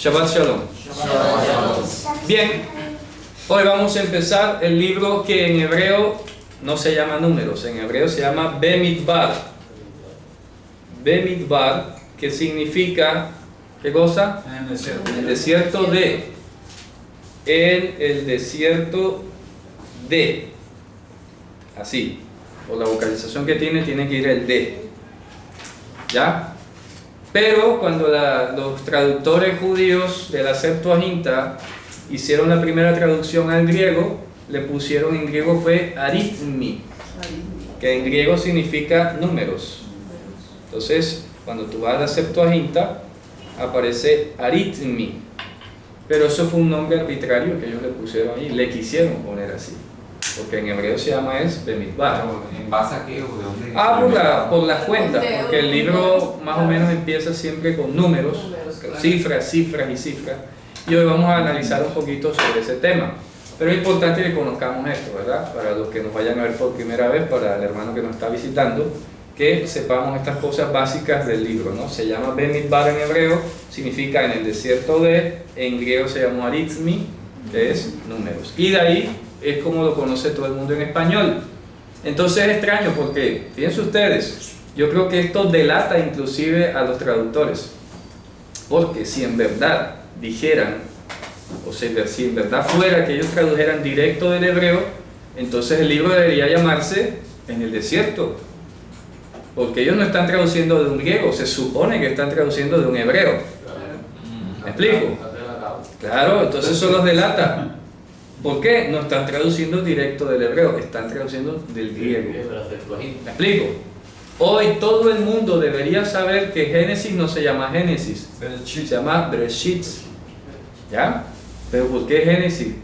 Shabbat Shalom. Bien, hoy vamos a empezar el libro que en hebreo no se llama Números, en hebreo se llama Bemidbar. Bemidbar, que significa, ¿qué cosa? En el desierto. En el desierto de. En el desierto de. Así, por la vocalización que tiene que ir el de. ¿Ya? Pero cuando los traductores judíos de la Septuaginta hicieron la primera traducción al griego, le pusieron en griego fue arithmi, que en griego significa números. Entonces, cuando tú vas a la Septuaginta, aparece arithmi, pero eso fue un nombre arbitrario que ellos le pusieron ahí, le quisieron poner así, porque en hebreo se llama Bemidbar. ¿En base a qué o de dónde? Por las cuentas, porque el libro más o menos empieza siempre con números, cifras. Y hoy vamos a analizar un poquito sobre ese tema. Pero es importante que conozcamos esto, ¿verdad? Para los que nos vayan a ver por primera vez, para el hermano que nos está visitando, que sepamos estas cosas básicas del libro, ¿no? Se llama Bemidbar en hebreo, significa en el desierto de, en griego se llama arithmi, que es números. Y de ahí es como lo conoce todo el mundo en español. Entonces es extraño porque, fíjense ustedes, yo creo que esto delata inclusive a los traductores, porque si en verdad dijeran, o sea, si en verdad fuera que ellos tradujeran directo del hebreo, entonces el libro debería llamarse En el desierto, porque ellos no están traduciendo de un griego, se supone que están traduciendo de un hebreo. ¿Me explico? Claro, entonces eso los delata. ¿Por qué? No están traduciendo directo del hebreo, están traduciendo del griego. ¿Me explico? Hoy todo el mundo debería saber que Génesis no se llama Génesis, se llama Bereshit. ¿Ya? ¿Pero por qué Génesis?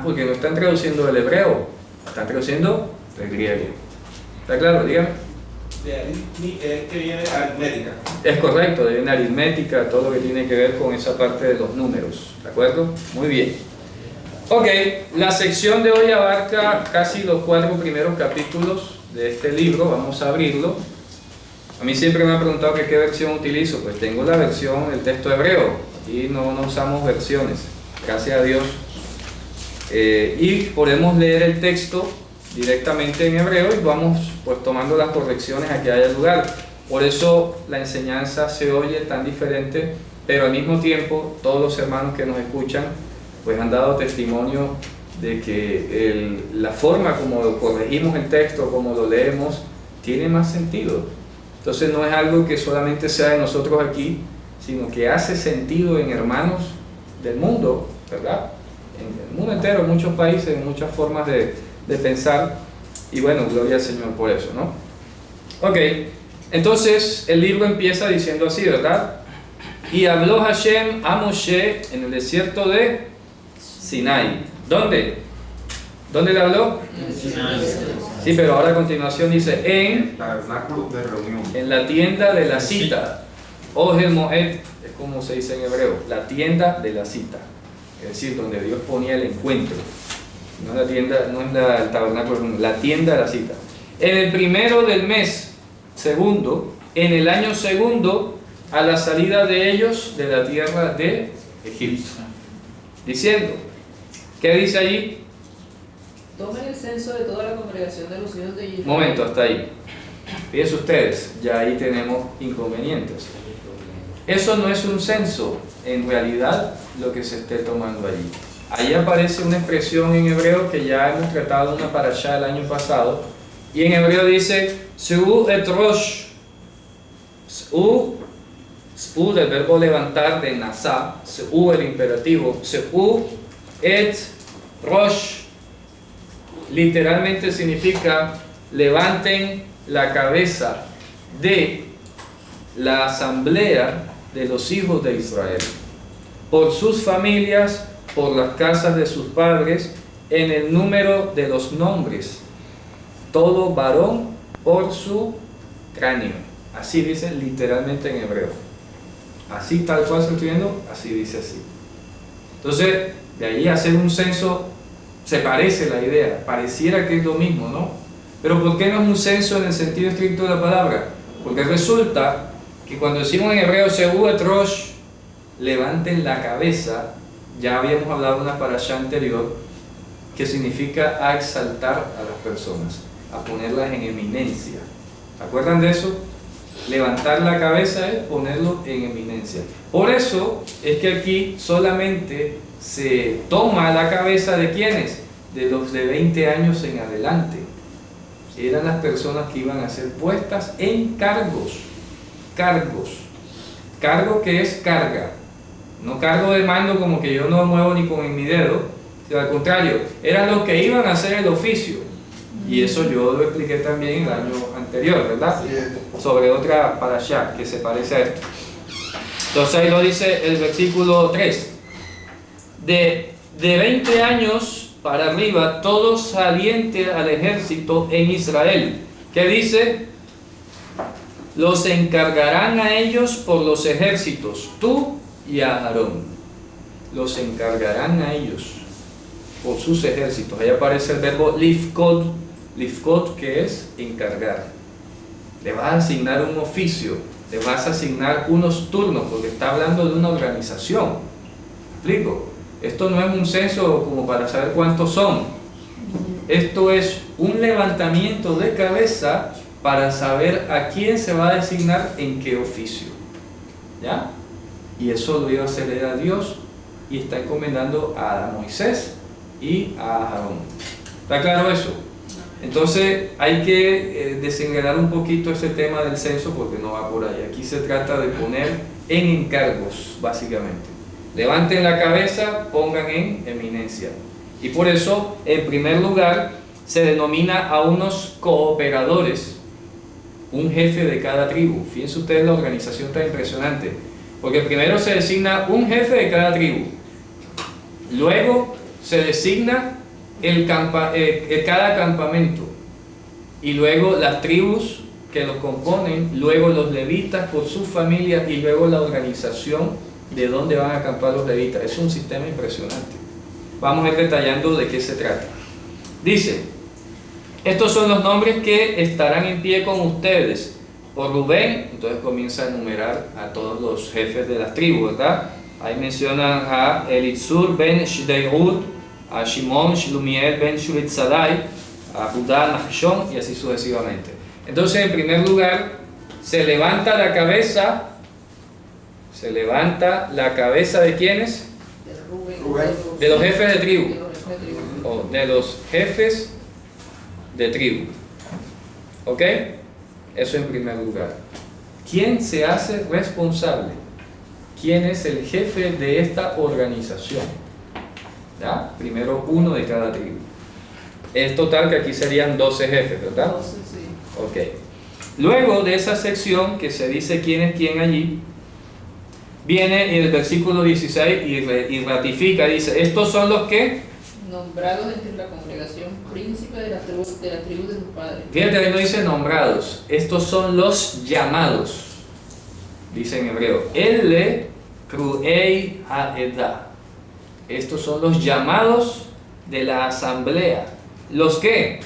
Porque no están traduciendo del hebreo, están traduciendo del griego. ¿Está claro? Dígame. Que viene aritmética. Es correcto, viene aritmética, todo lo que tiene que ver con esa parte de los números. ¿De acuerdo? Muy bien. Ok, la sección de hoy abarca casi los 4 primeros capítulos de este libro. Vamos a abrirlo. A mí siempre me han preguntado que qué versión utilizo. Pues tengo la versión, el texto hebreo. Aquí no usamos versiones, gracias a Dios. Y podemos leer el texto directamente en hebreo y vamos pues tomando las correcciones a que haya lugar. Por eso la enseñanza se oye tan diferente, pero al mismo tiempo todos los hermanos que nos escuchan pues han dado testimonio de que la forma como corregimos el texto, como lo leemos, tiene más sentido. Entonces no es algo que solamente sea de nosotros aquí, sino que hace sentido en hermanos del mundo, ¿verdad? En el mundo entero, en muchos países, en muchas formas de pensar, y bueno, gloria al Señor por eso, ¿no? Ok, entonces el libro empieza diciendo así, ¿verdad? Y habló Hashem a Moshe en el desierto de Sinai. ¿Dónde? ¿Dónde le habló? Sí, pero ahora a continuación dice en tabernáculo de reunión. En la tienda de la cita. Ohel Moed, es como se dice en hebreo, la tienda de la cita. Es decir, donde Dios ponía el encuentro. No es la tienda, no es el tabernáculo, la tienda de la cita. En el primero del mes segundo, en el año segundo, a la salida de ellos de la tierra de Egipto. Diciendo, ¿qué dice allí? Tomen el censo de toda la congregación de los hijos de Israel. Momento, hasta ahí. Fíjense ustedes, ya ahí tenemos inconvenientes. Eso no es un censo, en realidad, lo que se esté tomando allí. Ahí aparece una expresión en hebreo que ya hemos tratado en una parashá el año pasado, y en hebreo dice Seu et rosh. Seu del verbo levantar de nasá, Seu el imperativo, Seu et rosh. Literalmente significa levanten la cabeza de la asamblea de los hijos de Israel, por sus familias, por las casas de sus padres, en el número de los nombres, todo varón por su cráneo. Así dice literalmente en hebreo. Así tal cual se está viendo, así dice así. Entonces, de ahí hacer un censo se parece la idea, pareciera que es lo mismo, ¿no? Pero ¿por qué no es un censo en el sentido estricto de la palabra? Porque resulta que cuando decimos en hebreo Seu et rosh, levanten la cabeza. Ya habíamos hablado en una parashá anterior, que significa a exaltar a las personas, a ponerlas en eminencia. ¿Se acuerdan de eso? Levantar la cabeza es ponerlo en eminencia. Por eso es que aquí solamente se toma la cabeza de ¿quiénes? De los de 20 años en adelante. Eran las personas que iban a ser puestas en cargos. Cargo que es carga. No cargo de mando como que yo no muevo ni con mi dedo, sino al contrario, eran los que iban a hacer el oficio. Y eso yo lo expliqué también el año anterior, ¿verdad? Sobre otra parashá que se parece a esto. Entonces ahí lo dice el versículo 3. De 20 años para arriba, todo saliente al ejército en Israel. ¿Qué dice? Los encargarán a ellos por los ejércitos, tú y a Aarón. Los encargarán a ellos por sus ejércitos. Ahí aparece el verbo lifkot, que es encargar. Le vas a asignar un oficio, le vas a asignar unos turnos, porque está hablando de una organización. ¿Me explico? Esto no es un censo como para saber cuántos son. Esto es un levantamiento de cabeza para saber a quién se va a designar en qué oficio. ¿Ya? Y eso lo iba a hacer era Dios, y está encomendando a Moisés y a Aarón. ¿Está claro eso? Entonces hay que desenredar un poquito ese tema del censo, porque no va por ahí. Aquí se trata de poner en encargos, básicamente. Levanten la cabeza, pongan en eminencia. Y por eso, en primer lugar, se denomina a unos cooperadores, un jefe de cada tribu. Fíjense ustedes la organización tan impresionante, porque primero se designa un jefe de cada tribu, luego se designa cada campamento, y luego las tribus que los componen, luego los levitas por sus familias, y luego la organización de dónde van a acampar los levitas. Es un sistema impresionante. Vamos a ir detallando de qué se trata. Dice: estos son los nombres que estarán en pie con ustedes. Por Rubén, entonces comienza a enumerar a todos los jefes de las tribus, ¿verdad? Ahí mencionan a Elizur ben Shdeihud, a Shimon Shlumiel ben Shuritzadai, a Judá, Nachshon, y así sucesivamente. Entonces, en primer lugar, se levanta la cabeza. ¿Se levanta la cabeza de quiénes? De los jefes de tribu. O de los jefes de tribu. ¿Ok? Eso en primer lugar. ¿Quién se hace responsable? ¿Quién es el jefe de esta organización? ¿Ya? Primero uno de cada tribu. Es total que aquí serían 12 jefes, ¿verdad? 12, sí. Ok. Luego de esa sección que se dice quién es quién allí, viene en el versículo 16 y ratifica, dice: estos son los que nombrados entre la congregación, príncipe de la tribu de sus padres. Fíjate, ahí no dice nombrados, estos son los llamados, dice en hebreo, Elle Kruei Haedah. Estos son los llamados de la asamblea. ¿Los qué?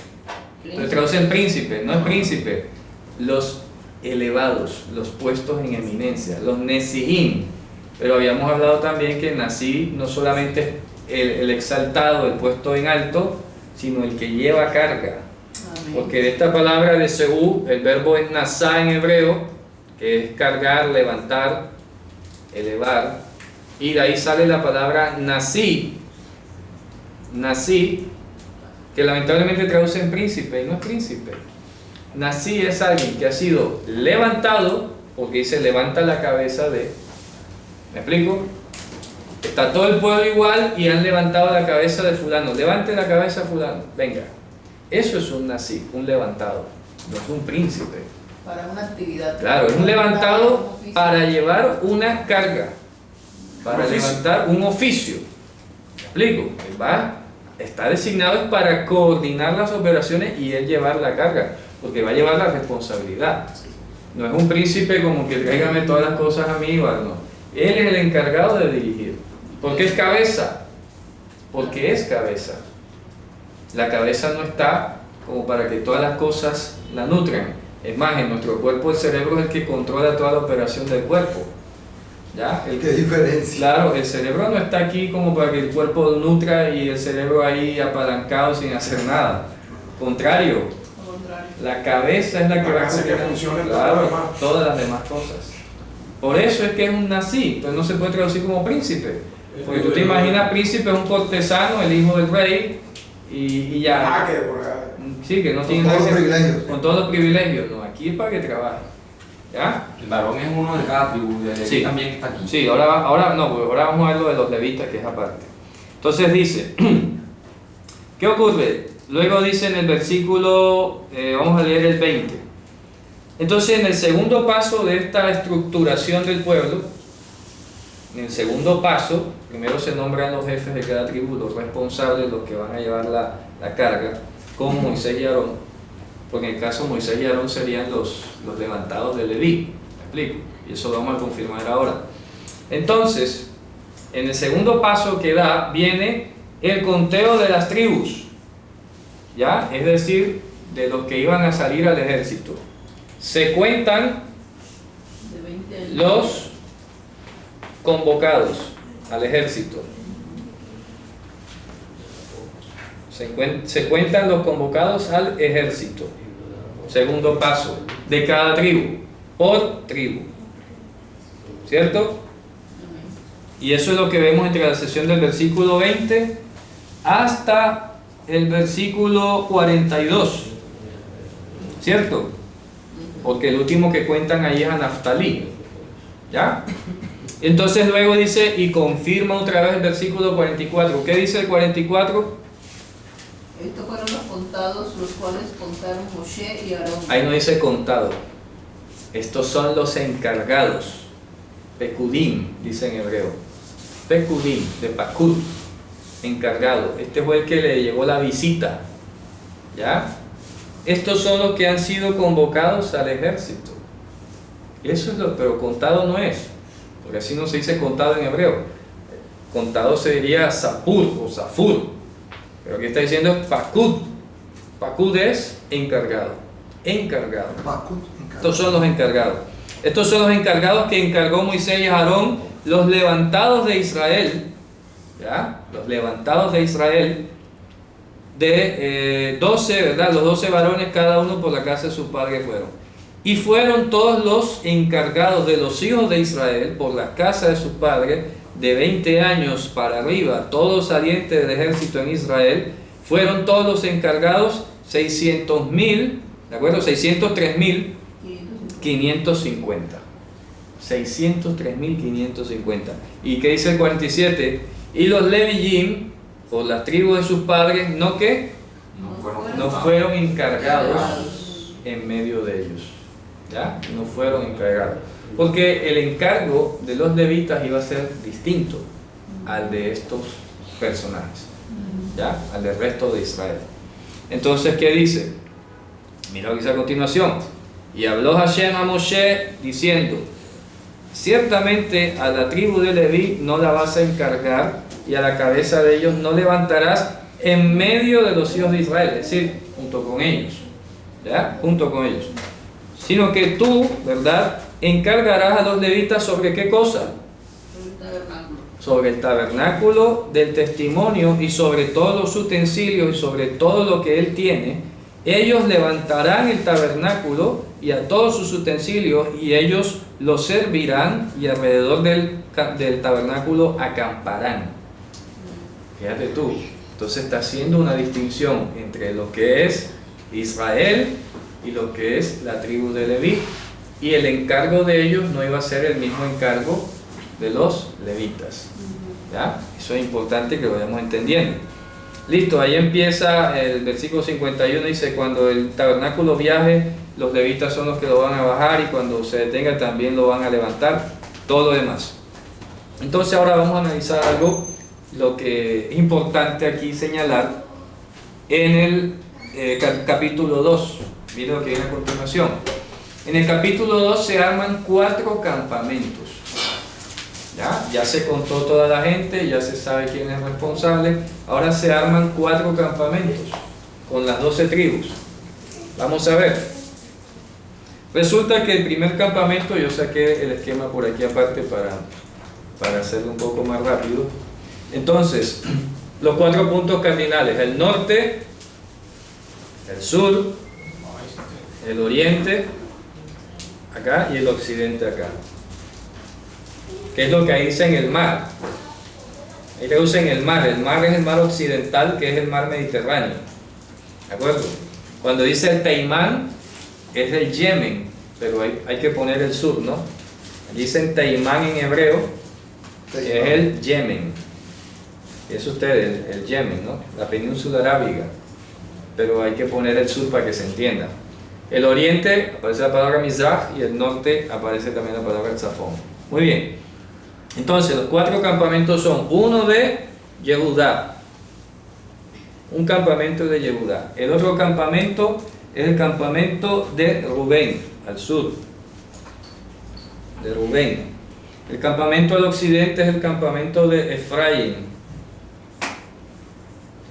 Se traducen príncipe, no es príncipe, los elevados, los puestos en eminencia, los Nesiim. Pero habíamos hablado también que Nasi no solamente es el exaltado, el puesto en alto, sino el que lleva carga. Amén. Porque de esta palabra de Seú, el verbo es Nasá en hebreo, que es cargar, levantar, elevar, y de ahí sale la palabra Nasi, que lamentablemente traduce en príncipe, y no es príncipe. Nasi es alguien que ha sido levantado, porque dice levanta la cabeza de. ¿Me explico? Está todo el pueblo igual y han levantado la cabeza de fulano. Levante la cabeza de fulano. Venga. Eso es un Nasi, un levantado. No es un príncipe. Para una actividad. Claro, es un levantado para llevar una carga. Para levantar un oficio. ¿Me explico? Está designado para coordinar las operaciones y él llevar la carga, porque va a llevar la responsabilidad. No es un príncipe como que tráigame todas las cosas a mí, no. Él es el encargado de dirigir. ¿Por qué es cabeza? Porque es cabeza. La cabeza no está como para que todas las cosas la nutran. Es más, en nuestro cuerpo el cerebro es el que controla toda la operación del cuerpo. ¿Ya? ¿Qué diferencia? Claro, el cerebro no está aquí como para que el cuerpo nutra y el cerebro ahí apalancado sin hacer nada. Contrario, Al contrario. la cabeza es la que va a hace que coordinar, funcionen claro, todas las demás. todas las demás cosas. Por eso es que es un nací, entonces no se puede traducir como príncipe. Porque tú te imaginas príncipe es un cortesano, el hijo del rey, y ya. Ah, que por acá. Sí, que no Con tiene todos nada los que- privilegios. Con todos los privilegios. No, aquí es para que trabaje. ¿Ya? El varón es uno de cada tribu, de Sí. también está aquí. Sí, ahora no, porque ahora vamos a ver lo de los levitas, que es aparte. Entonces dice, ¿qué ocurre? Luego dice en el versículo, vamos a leer el 20. Entonces, en el segundo paso de esta estructuración del pueblo, en el segundo paso, primero se nombran los jefes de cada tribu, los responsables, los que van a llevar la carga, con Moisés y Aarón, porque en el caso Moisés y Aarón serían los levantados de Leví, ¿me explico? Y eso lo vamos a confirmar ahora. Entonces, en el segundo paso que da, viene el conteo de las tribus, ¿ya? Es decir, de los que iban a salir al ejército. Se cuentan De 20 años. los convocados al ejército. Se cuentan los convocados al ejército. Segundo paso, de cada tribu, por tribu. ¿Cierto? Y eso es lo que vemos entre la sesión del versículo 20 hasta el versículo 42. ¿Cierto? Porque el último que cuentan ahí es a Naftalí. ¿Ya? Entonces luego dice, y confirma otra vez el versículo 44. ¿Qué dice el 44? Estos fueron los contados, los cuales contaron Moshe y Aarón. Ahí no dice contado. Estos son los encargados. Pekudim, dice en hebreo. Pekudim, de Pakud, encargado. Este fue el que le llegó la visita. ¿Ya? Estos son los que han sido convocados al ejército. Eso es lo, pero contado no es, porque así no se dice contado en hebreo. Contado se diría sapur o safur, pero aquí está diciendo pakud. Pakud es encargado. Encargado. Estos son los encargados. Estos son los encargados que encargó Moisés y Aarón, los levantados de Israel. ¿Ya? Los levantados de Israel. De 12, ¿verdad? Los 12 varones, cada uno por la casa de su padre fueron. Y fueron todos los encargados de los hijos de Israel por la casa de su padre, de 20 años para arriba, todos salientes del ejército en Israel, fueron todos los encargados 600,000, ¿de acuerdo? 603,550. 603,550. ¿Y qué dice el 47? Y los Leviyim, por las tribus de sus padres, ¿no qué? No fueron encargados en medio de ellos. ¿Ya? No fueron encargados. Porque el encargo de los levitas iba a ser distinto al de estos personajes. ¿Ya? Al del resto de Israel. Entonces, ¿qué dice? Mira lo que dice a continuación. Y habló Hashem a Moshe diciendo: ciertamente a la tribu de Leví no la vas a encargar, y a la cabeza de ellos no levantarás en medio de los hijos de Israel, es decir, junto con ellos, ¿ya? Junto con ellos, sino que tú, ¿verdad?, encargarás a los levitas sobre qué cosa, sobre el tabernáculo del testimonio y sobre todos los utensilios y sobre todo lo que él tiene. Ellos levantarán el tabernáculo y a todos sus utensilios, y ellos lo servirán, y alrededor del tabernáculo acamparán. Fíjate tú, entonces está haciendo una distinción entre lo que es Israel y lo que es la tribu de Leví, y el encargo de ellos no iba a ser el mismo encargo de los levitas. ¿Ya? Eso es importante que lo vayamos entendiendo. Listo, ahí empieza el versículo 51, dice: cuando el tabernáculo viaje, los levitas son los que lo van a bajar, y cuando se detenga también lo van a levantar, todo lo demás. Entonces ahora vamos a analizar algo, lo que es importante aquí señalar en el capítulo 2. Mira lo que viene a continuación. En el capítulo 2 se arman 4 campamentos. Ya se contó toda la gente, ya se sabe quién es responsable. Ahora se arman 4 campamentos con las 12 tribus. Vamos a ver. Resulta que el primer campamento, yo saqué el esquema por aquí aparte para para hacerlo un poco más rápido. Entonces, los 4 puntos cardinales: el norte, el sur, el oriente, acá, y el occidente acá. ¿Qué es lo que ahí dice en el mar? Ahí traducen el mar es el mar occidental, que es el mar Mediterráneo. ¿De acuerdo? Cuando dice el Teimán, es el Yemen, pero hay que poner el sur, ¿no? Dicen Teimán en hebreo, que es el Yemen. Es ustedes, el Yemen, ¿no? La península arábiga. Pero hay que poner el sur para que se entienda. El oriente aparece la palabra Mizrah y el norte aparece también la palabra Tzafón. Muy bien. Entonces, los 4 campamentos son: uno de Yehudá, un campamento de Yehudá. El otro campamento es el campamento de Rubén, al sur, de Rubén. El campamento del occidente es el campamento de Efraín.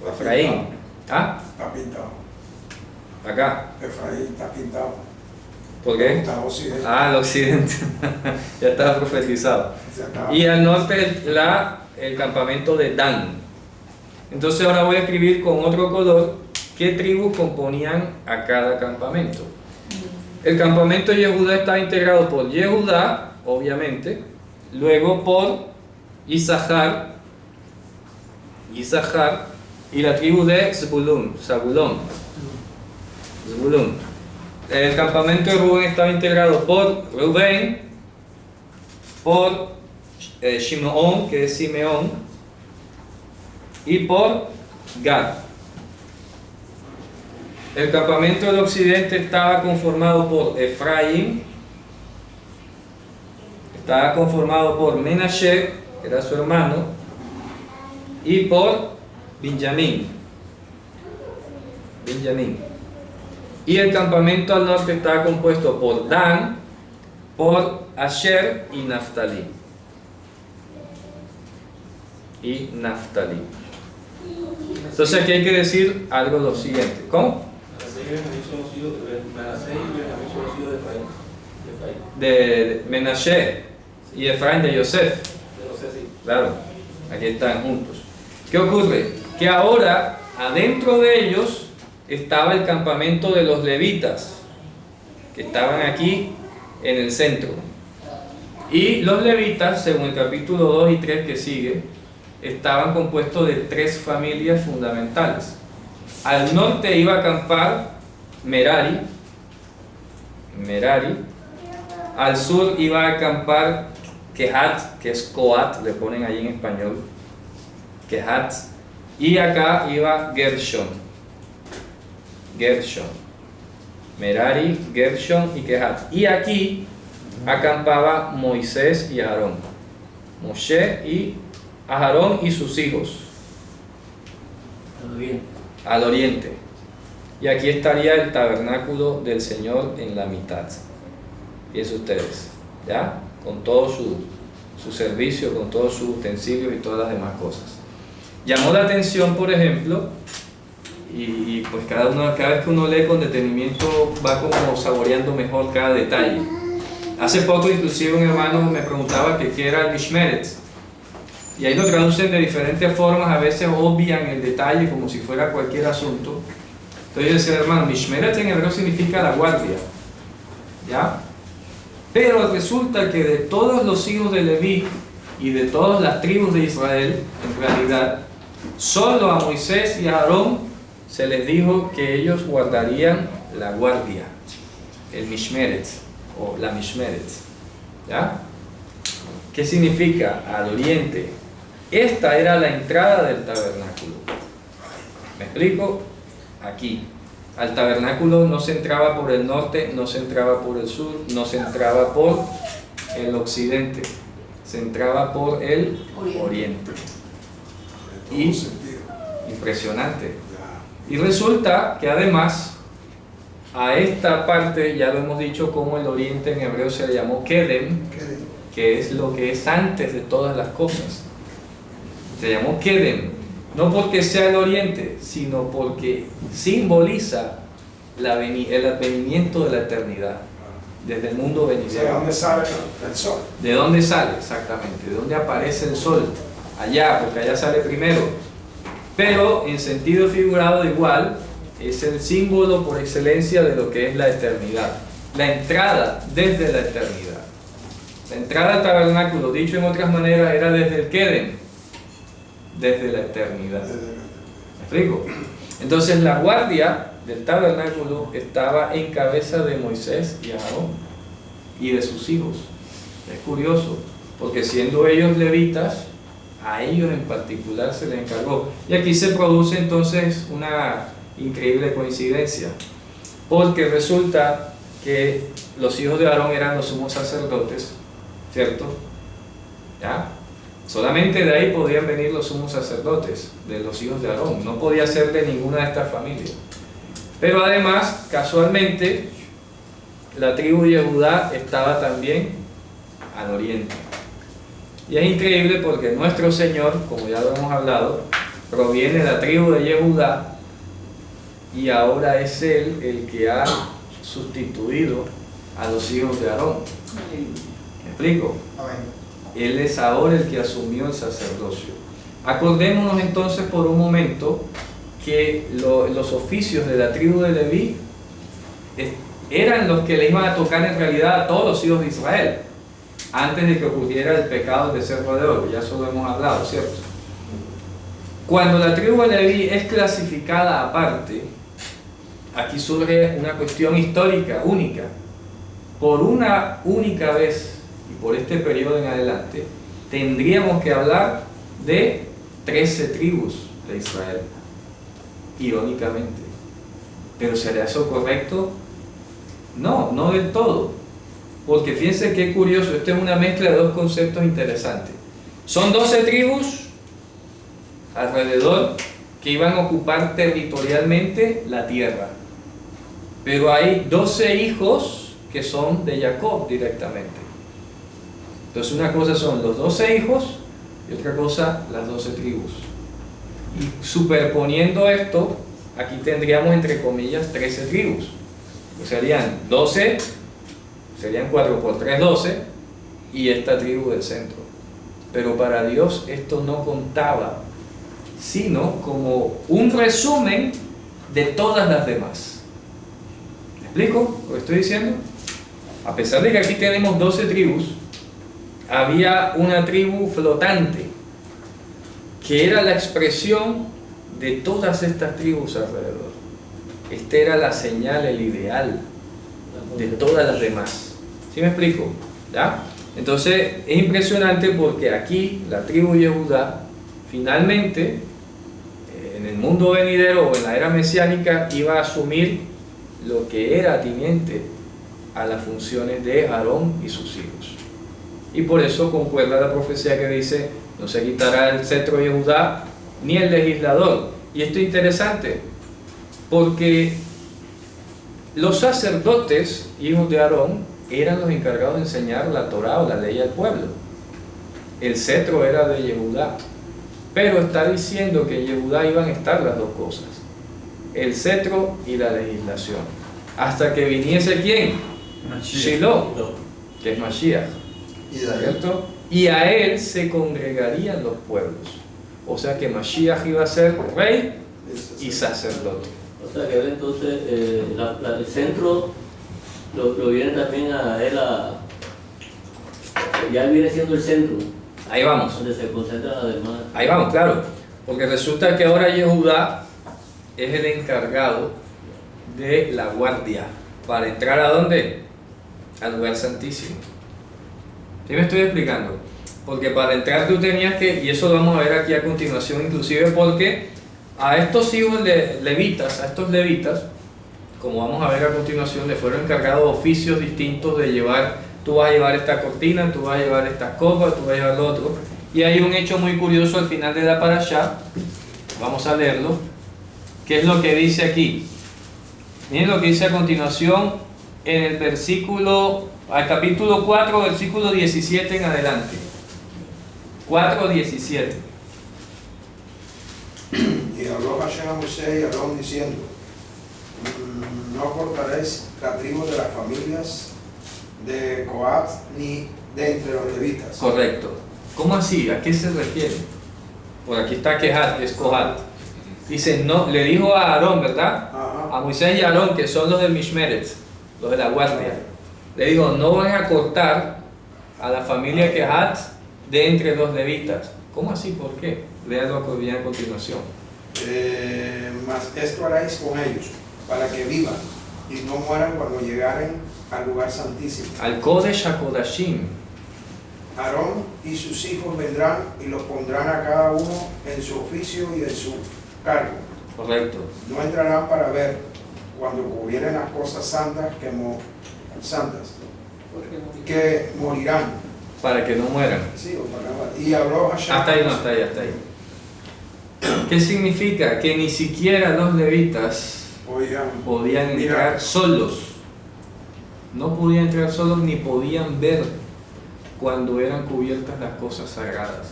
Efraín. ¿Ah? Está pintado. Acá. Efraín está pintado. ¿Por qué? Está occidente. Ah, el occidente. Ya estaba profetizado. Se acaba. Y al norte el campamento de Dan. Entonces ahora voy a escribir con otro color qué tribus componían a cada campamento. El campamento de Yehudá está integrado por Yehudá, obviamente, luego por Isahar y la tribu de Zabulón. El campamento de Rubén estaba integrado por Rubén, por Shimón, que es Simeón, y por Gad. El campamento del occidente estaba conformado por Efraín, estaba conformado por Menashe, que era su hermano, y por Benjamín. Y el campamento al norte estaba compuesto por Dan, por Asher y Naftalí. Entonces aquí hay que decir algo lo siguiente. ¿Cómo? De Menashe y Efraín de Yosef. Claro, aquí están juntos. ¿Qué ocurre? Que ahora, adentro de ellos, estaba el campamento de los levitas, que estaban aquí en el centro. Y los levitas, según el capítulo 2 y 3 que sigue, estaban compuestos de 3 familias fundamentales. Al norte iba a acampar Merari. Al sur iba a acampar Kehat, que es Coat, le ponen ahí en español, Kehat. Y acá iba Gershon. Merari, Gershon y Kehat. Y aquí acampaba Moisés y Aarón. Moshe y Aarón y sus hijos. Al oriente. Y aquí estaría el tabernáculo del Señor en la mitad. Fíjense ustedes, ¿ya? Con todo su servicio, con todos sus utensilios y todas las demás cosas. Llamó la atención, por ejemplo, y pues cada vez que uno lee con detenimiento va como saboreando mejor cada detalle. Hace poco inclusive un hermano me preguntaba que qué era el Mishmeret, y ahí lo traducen de diferentes formas, a veces obvian el detalle como si fuera cualquier asunto. Entonces yo decía, hermano, Mishmeret en hebreo significa la guardia, ¿ya? Pero resulta que de todos los hijos de Leví y de todas las tribus de Israel, en realidad, solo a Moisés y a Aarón se les dijo que ellos guardarían la guardia, el Mishmeret o la Mishmeret, ¿ya? ¿Qué significa? Al oriente. Esta era la entrada del tabernáculo. ¿Me explico? Aquí. Al tabernáculo no se entraba por el norte, no se entraba por el sur, no se entraba por el occidente, se entraba por el oriente. Y impresionante. Y resulta que además a esta parte, ya lo hemos dicho, como el oriente en hebreo se le llamó Kedem, que es lo que es antes de todas las cosas. Se llamó Kedem, no porque sea el oriente, sino porque simboliza el advenimiento de la eternidad. desde el mundo ¿De venidero. dónde sale el sol? ¿De dónde sale exactamente? ¿De dónde aparece el sol? Allá, porque allá sale primero. Pero en sentido figurado igual, es el símbolo por excelencia de lo que es la eternidad. La entrada desde la eternidad. La entrada al tabernáculo, dicho en otras maneras, era desde el Queden, desde la eternidad. ¿Me explico? Entonces la guardia del tabernáculo estaba en cabeza de Moisés y Aarón y de sus hijos. Es curioso, porque siendo ellos levitas, a ellos en particular se les encargó. Y aquí se produce entonces una increíble coincidencia, porque resulta que los hijos de Aarón eran los sumos sacerdotes, ¿cierto? ¿Ya? Solamente de ahí podían venir los sumos sacerdotes, de los hijos de Aarón, no podía ser de ninguna de estas familias. Pero además, casualmente, la tribu de Judá estaba también al oriente. Y es increíble porque nuestro Señor, como ya lo hemos hablado, proviene de la tribu de Yehudá y ahora es Él el que ha sustituido a los hijos de Aarón. ¿Me explico? Él es ahora el que asumió el sacerdocio. Acordémonos entonces por un momento que los oficios de la tribu de Leví eran los que le iban a tocar en realidad a todos los hijos de Israel, antes de que ocurriera el pecado del becerro de oro. Ya eso lo hemos hablado, ¿cierto? Cuando la tribu de Leví es clasificada aparte, aquí surge una cuestión histórica única. Por una única vez, y por este periodo en adelante, tendríamos que hablar de 13 tribus de Israel, irónicamente. ¿Pero será eso correcto? No, no del todo. Porque fíjense qué curioso, esto es una mezcla de dos conceptos interesantes. Son 12 tribus alrededor que iban a ocupar territorialmente la tierra. Pero hay 12 hijos que son de Jacob directamente. Entonces una cosa son los 12 hijos y otra cosa las 12 tribus. Y superponiendo esto, aquí tendríamos entre comillas 13 tribus. Pues serían 12, serían 4 por 3, 12, y esta tribu del centro. Pero para Dios esto no contaba, sino como un resumen de todas las demás. ¿Me explico lo que estoy diciendo? A pesar de que aquí tenemos 12 tribus, había una tribu flotante que era la expresión de todas estas tribus alrededor. Esta era la señal, el ideal de todas las demás. ¿Sí me explico? ¿Ya? Entonces es impresionante porque aquí la tribu de Judá finalmente en el mundo venidero o en la era mesiánica iba a asumir lo que era atinente a las funciones de Aarón y sus hijos. Y por eso concuerda la profecía que dice: no se quitará el cetro de Judá ni el legislador. Y esto es interesante porque los sacerdotes, hijos de Aarón, eran los encargados de enseñar la Torá o la ley al pueblo. El cetro era de Yehudá, pero está diciendo que en Yehudá iban a estar las dos cosas, el cetro y la legislación, hasta que viniese ¿quién? Shiloh, que es Mashiach, ¿cierto? Y a él se congregarían los pueblos. O sea que Mashiach iba a ser rey y sacerdote. O sea que entonces el centro lo viene también a él ya viene siendo el centro. Ahí vamos. Donde se concentran además. Ahí vamos, claro. Porque resulta que ahora Yehudá es el encargado de la guardia. ¿Para entrar a dónde? Al lugar santísimo. ¿Sí me estoy explicando? Porque para entrar tú tenías que, y eso lo vamos a ver aquí a continuación, inclusive porque a estos hijos levitas, a estos levitas, como vamos a ver a continuación, le fueron encargados oficios distintos de llevar: tú vas a llevar esta cortina, tú vas a llevar estas copas, tú vas a llevar lo otro. Y hay un hecho muy curioso al final de la parashá, vamos a leerlo, que es lo que dice aquí. Miren lo que dice a continuación en el versículo, al capítulo 4, versículo 17 en adelante. 4:17. Y habló Hashem a Moisés y a Aarón diciendo: no cortaréis la tribu de las familias de Coat ni de entre los levitas. Correcto. ¿Cómo así? ¿A qué se refiere? Por aquí está Kehat, que es Kohat. Dice, no, le dijo a Aarón, ¿verdad? Ajá. A Moisés y a Aarón, que son los del Mishmeret, los de la guardia. Le dijo, no van a cortar a la familia Kehat de entre los levitas. ¿Cómo así? ¿Por qué? Léalo a continuación. Mas esto haréis con ellos, para que vivan y no mueran cuando llegaren al lugar santísimo. Al Kodesh HaKodashim. Aarón y sus hijos vendrán y los pondrán a cada uno en su oficio y en su cargo. Correcto. No entrarán para ver cuando cubrieren las cosas santas santas, que morirán. Para que no mueran. Sí, y habló Hashem. Hasta ahí no, hasta ahí. ¿Qué significa? Que ni siquiera los levitas podían entrar solos. No podían entrar solos ni podían ver cuando eran cubiertas las cosas sagradas.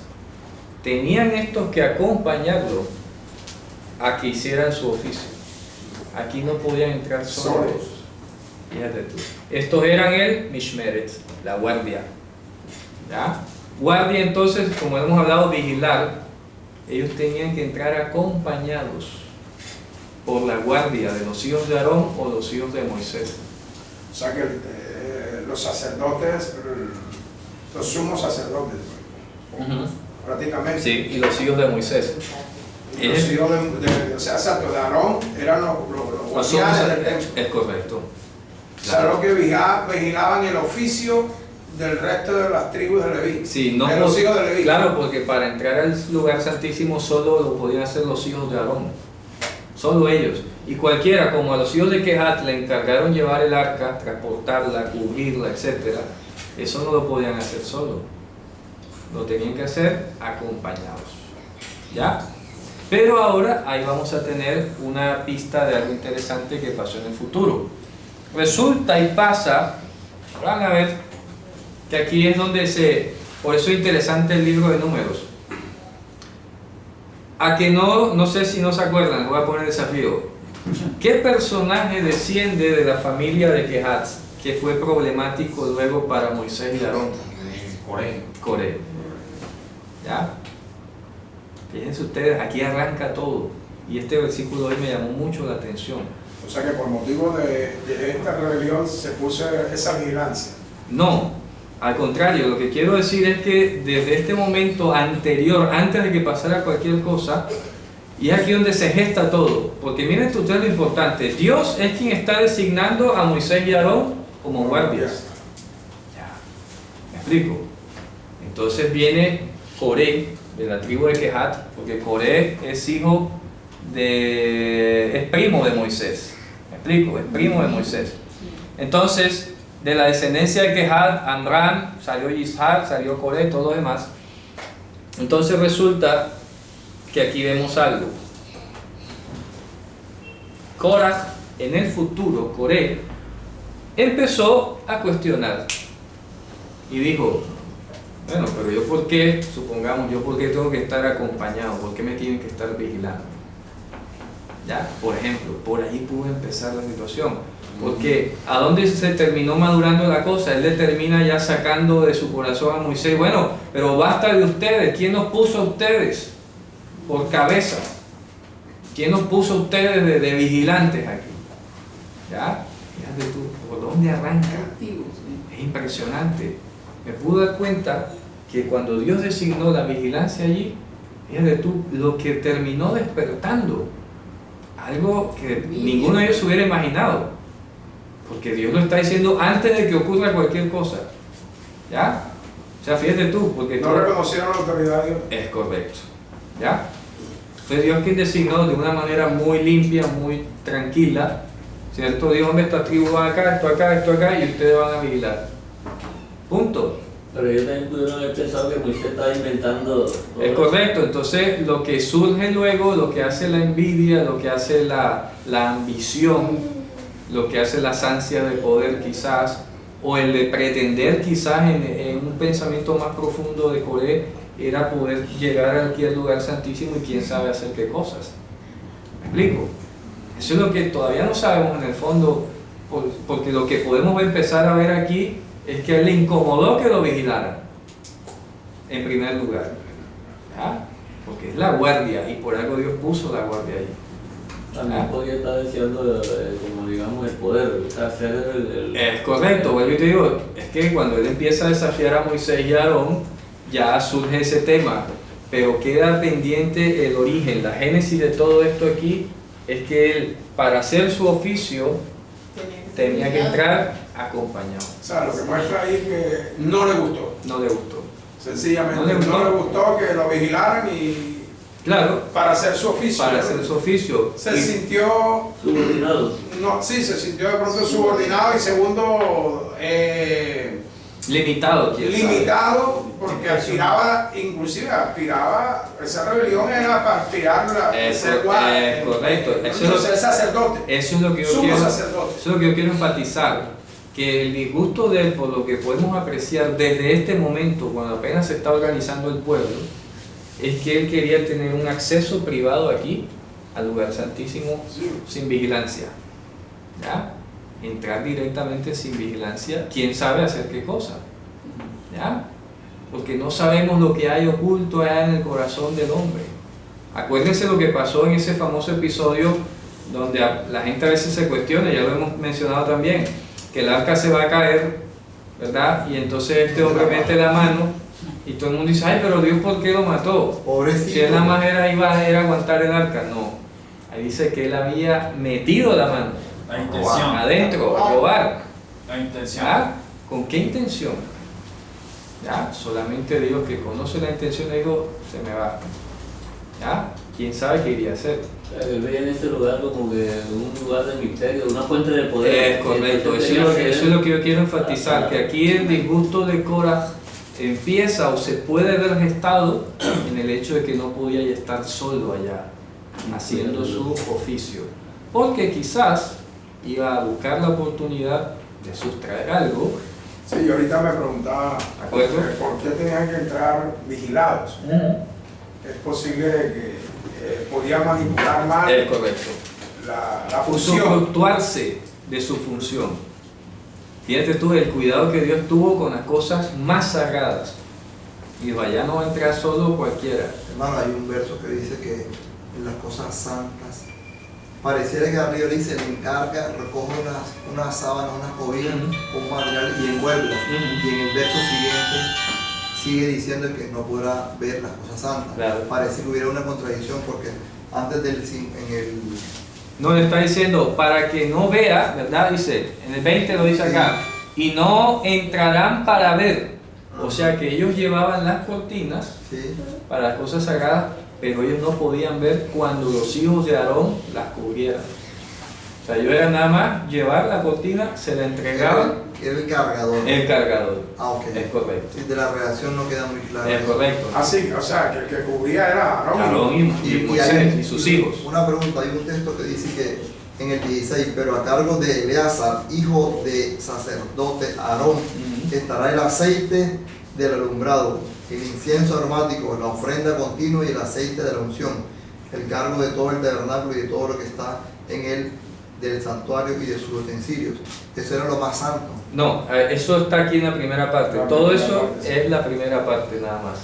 Tenían estos que acompañarlo a que hicieran su oficio. Aquí no podían entrar solos. Fíjate tú. Estos eran el Mishmeret, la guardia. ¿Ya? Guardia, entonces, como hemos hablado, vigilar. Ellos tenían que entrar acompañados por la guardia de los hijos de Aarón o los hijos de Moisés. O sea que los sacerdotes, los sumos sacerdotes, prácticamente. Sí, y los hijos de Moisés. Y los hijos o sea, exacto, de Aarón eran los guardianes del templo. Es correcto. O sea, los que vigilaban el oficio del resto de las tribus de Leví. Sí, no de los hijos de Leví. Claro, porque para entrar al lugar santísimo solo lo podían hacer los hijos de Aarón. Solo ellos. Y cualquiera, como a los hijos de Kehat le encargaron llevar el arca, transportarla, cubrirla, etc., eso no lo podían hacer solo. Lo tenían que hacer acompañados. ¿Ya? Pero ahora ahí vamos a tener una pista de algo interesante que pasó en el futuro. Resulta y pasa, van a ver, que aquí es donde por eso es interesante el libro de Números. A que no sé si no se acuerdan, les voy a poner el desafío. ¿Qué personaje desciende de la familia de Kehat que fue problemático luego para Moisés y Aarón? Coré. ¿Ya? Fíjense ustedes, aquí arranca todo. Y este versículo hoy me llamó mucho la atención. O sea que por motivo de esta rebelión se puso esa vigilancia. No, al contrario, lo que quiero decir es que desde este momento anterior, antes de que pasara cualquier cosa, y es aquí donde se gesta todo, porque miren ustedes lo importante, Dios es quien está designando a Moisés y Aarón como guardias. Ya, ¿me explico? Entonces viene Coré, de la tribu de Kehat, porque Coré es primo de Moisés. ¿Me explico? Es primo de Moisés. Entonces, de la descendencia de Kehat, Amram, salió Yishar, salió Coré, todo lo demás. Entonces resulta que aquí vemos algo. Korah, en el futuro, Coré, empezó a cuestionar y dijo, bueno, pero yo por qué, supongamos, yo por qué tengo que estar acompañado, por qué me tienen que estar vigilando. Ya, por ejemplo, por ahí pudo empezar la situación, porque a dónde se terminó madurando la cosa, él le termina ya sacando de su corazón a Moisés, bueno, pero basta de ustedes, ¿quién nos puso a ustedes por cabeza? ¿Quién nos puso a ustedes de vigilantes aquí? ¿Ya? Fíjate tú, ¿por dónde arranca? Es impresionante. Me pude dar cuenta que cuando Dios designó la vigilancia allí, fíjate tú, lo que terminó despertando, algo que ninguno de ellos se hubiera imaginado, porque Dios lo está diciendo antes de que ocurra cualquier cosa. ¿Ya? O sea, fíjate tú, porque no reconocieron la autoridad de Dios. es correcto. ¿Ya? Fue Dios quien designó de una manera muy limpia, muy tranquila, ¿cierto? Dijo, hombre, esta tribu va acá, esto acá, y ustedes van a vigilar. Punto. Pero ellos también pudieron haber pensado que Moisés estaba inventando todo. Es correcto, entonces lo que surge luego, lo que hace la envidia, lo que hace la ambición, lo que hace las ansias de poder quizás, o el de pretender quizás en un pensamiento más profundo de Coré, era poder llegar aquí al lugar santísimo y quién sabe hacer qué cosas. ¿Me explico? Eso es lo que todavía no sabemos en el fondo, porque lo que podemos empezar a ver aquí es que a él le incomodó que lo vigilaran, en primer lugar. ¿Ya? Porque es la guardia y por algo Dios puso la guardia ahí. También podría estar deseando, como digamos, el poder, o sea, ser Es correcto, vuelvo y te digo, es que cuando él empieza a desafiar a Moisés y a Aarón, ya surge ese tema, pero queda pendiente el origen, la génesis de todo esto aquí, es que él, para hacer su oficio, tenía que entrar acompañado. O sea, lo que muestra ahí que no le gustó. No le gustó. Sencillamente, No no le le gustó. gustó que lo vigilaran y Claro, para hacer su oficio. para hacer su oficio. Se Y- sintió, subordinado. no, sí, se sintió de pronto subordinado y segundo, limitado, quién sabe. limitado, porque aspiraba, inclusive aspiraba, esa rebelión era para aspirar a ser correcto. ser sacerdote, Eso es lo que yo sumo quiero, sacerdote. eso es lo que yo quiero enfatizar, que el disgusto de él, por lo que podemos apreciar desde este momento, cuando apenas se está organizando el pueblo, es que él quería tener un acceso privado aquí, al lugar santísimo, Sí. sin vigilancia. ¿Ya? Entrar directamente sin vigilancia, quién sabe hacer qué cosa. ¿Ya? Porque no sabemos lo que hay oculto allá en el corazón del hombre. Acuérdense lo que pasó en ese famoso episodio donde la gente a veces se cuestiona, ya lo hemos mencionado también, que el arca se va a caer, ¿verdad? Y entonces este hombre mete la mano y todo el mundo dice, ay, pero Dios, ¿por qué lo mató? Pobrecito. Si él nada más iba a aguantar el arca. No, ahí dice que él había metido la mano La intención. adentro, a robar. La intención. ¿Ya? ¿Con qué intención? ¿Ya? Solamente Dios, que conoce la intención, le dijo, se me va. ¿Ya? ¿Quién sabe qué iría a hacer? O sea, él veía en ese lugar como que un lugar de misterio, una fuente de poder. Es correcto, eso es lo que yo quiero enfatizar, que aquí el disgusto de Cora empieza o se puede ver gestado en el hecho de que no podía ya estar solo allá, haciendo su oficio. Porque quizás iba a buscar la oportunidad de sustraer algo. Sí, yo ahorita me preguntaba ¿De acuerdo? por qué tenían que entrar vigilados. Es posible que podía manipular mal Es correcto. la función. Usufructuarse de su función. Fíjate tú el cuidado que Dios tuvo con las cosas más sagradas. Y allá no va a entrar solo cualquiera. Hermano, hay un verso que dice que en las cosas santas pareciera que arriba dice le encarga, recoge unas sábanas, unas cobijas, un material y envuelve. Y en el verso siguiente sigue diciendo que no podrá ver las cosas santas. Claro. Parece que hubiera una contradicción porque antes del en el No le está diciendo para que no vea, ¿verdad? Dice, en el 20 lo dice acá, y no entrarán para ver. O sea que ellos llevaban las cortinas sí, para las cosas sagradas, pero ellos no podían ver cuando los hijos de Aarón las cubrieran. O sea, ellos era nada más llevar la cortina, se la entregaban era el cargador. el cargador. Ah, ok. Es correcto. Sí, de la redacción no queda muy claro. Es correcto. Así, o sea, que el que cubría era Aarón. Aarón y Moisés hay y sus hijos. una pregunta, hay un texto que dice que en el 16, pero a cargo de Eleazar, hijo de sacerdote Aarón, estará el aceite del alumbrado, el incienso aromático, la ofrenda continua y el aceite de la unción, el cargo de todo el tabernáculo y de todo lo que está en él, del santuario y de sus utensilios. Eso era lo más santo. No, eso está aquí en la primera parte. La Todo primera eso parte, sí. es la primera parte nada más.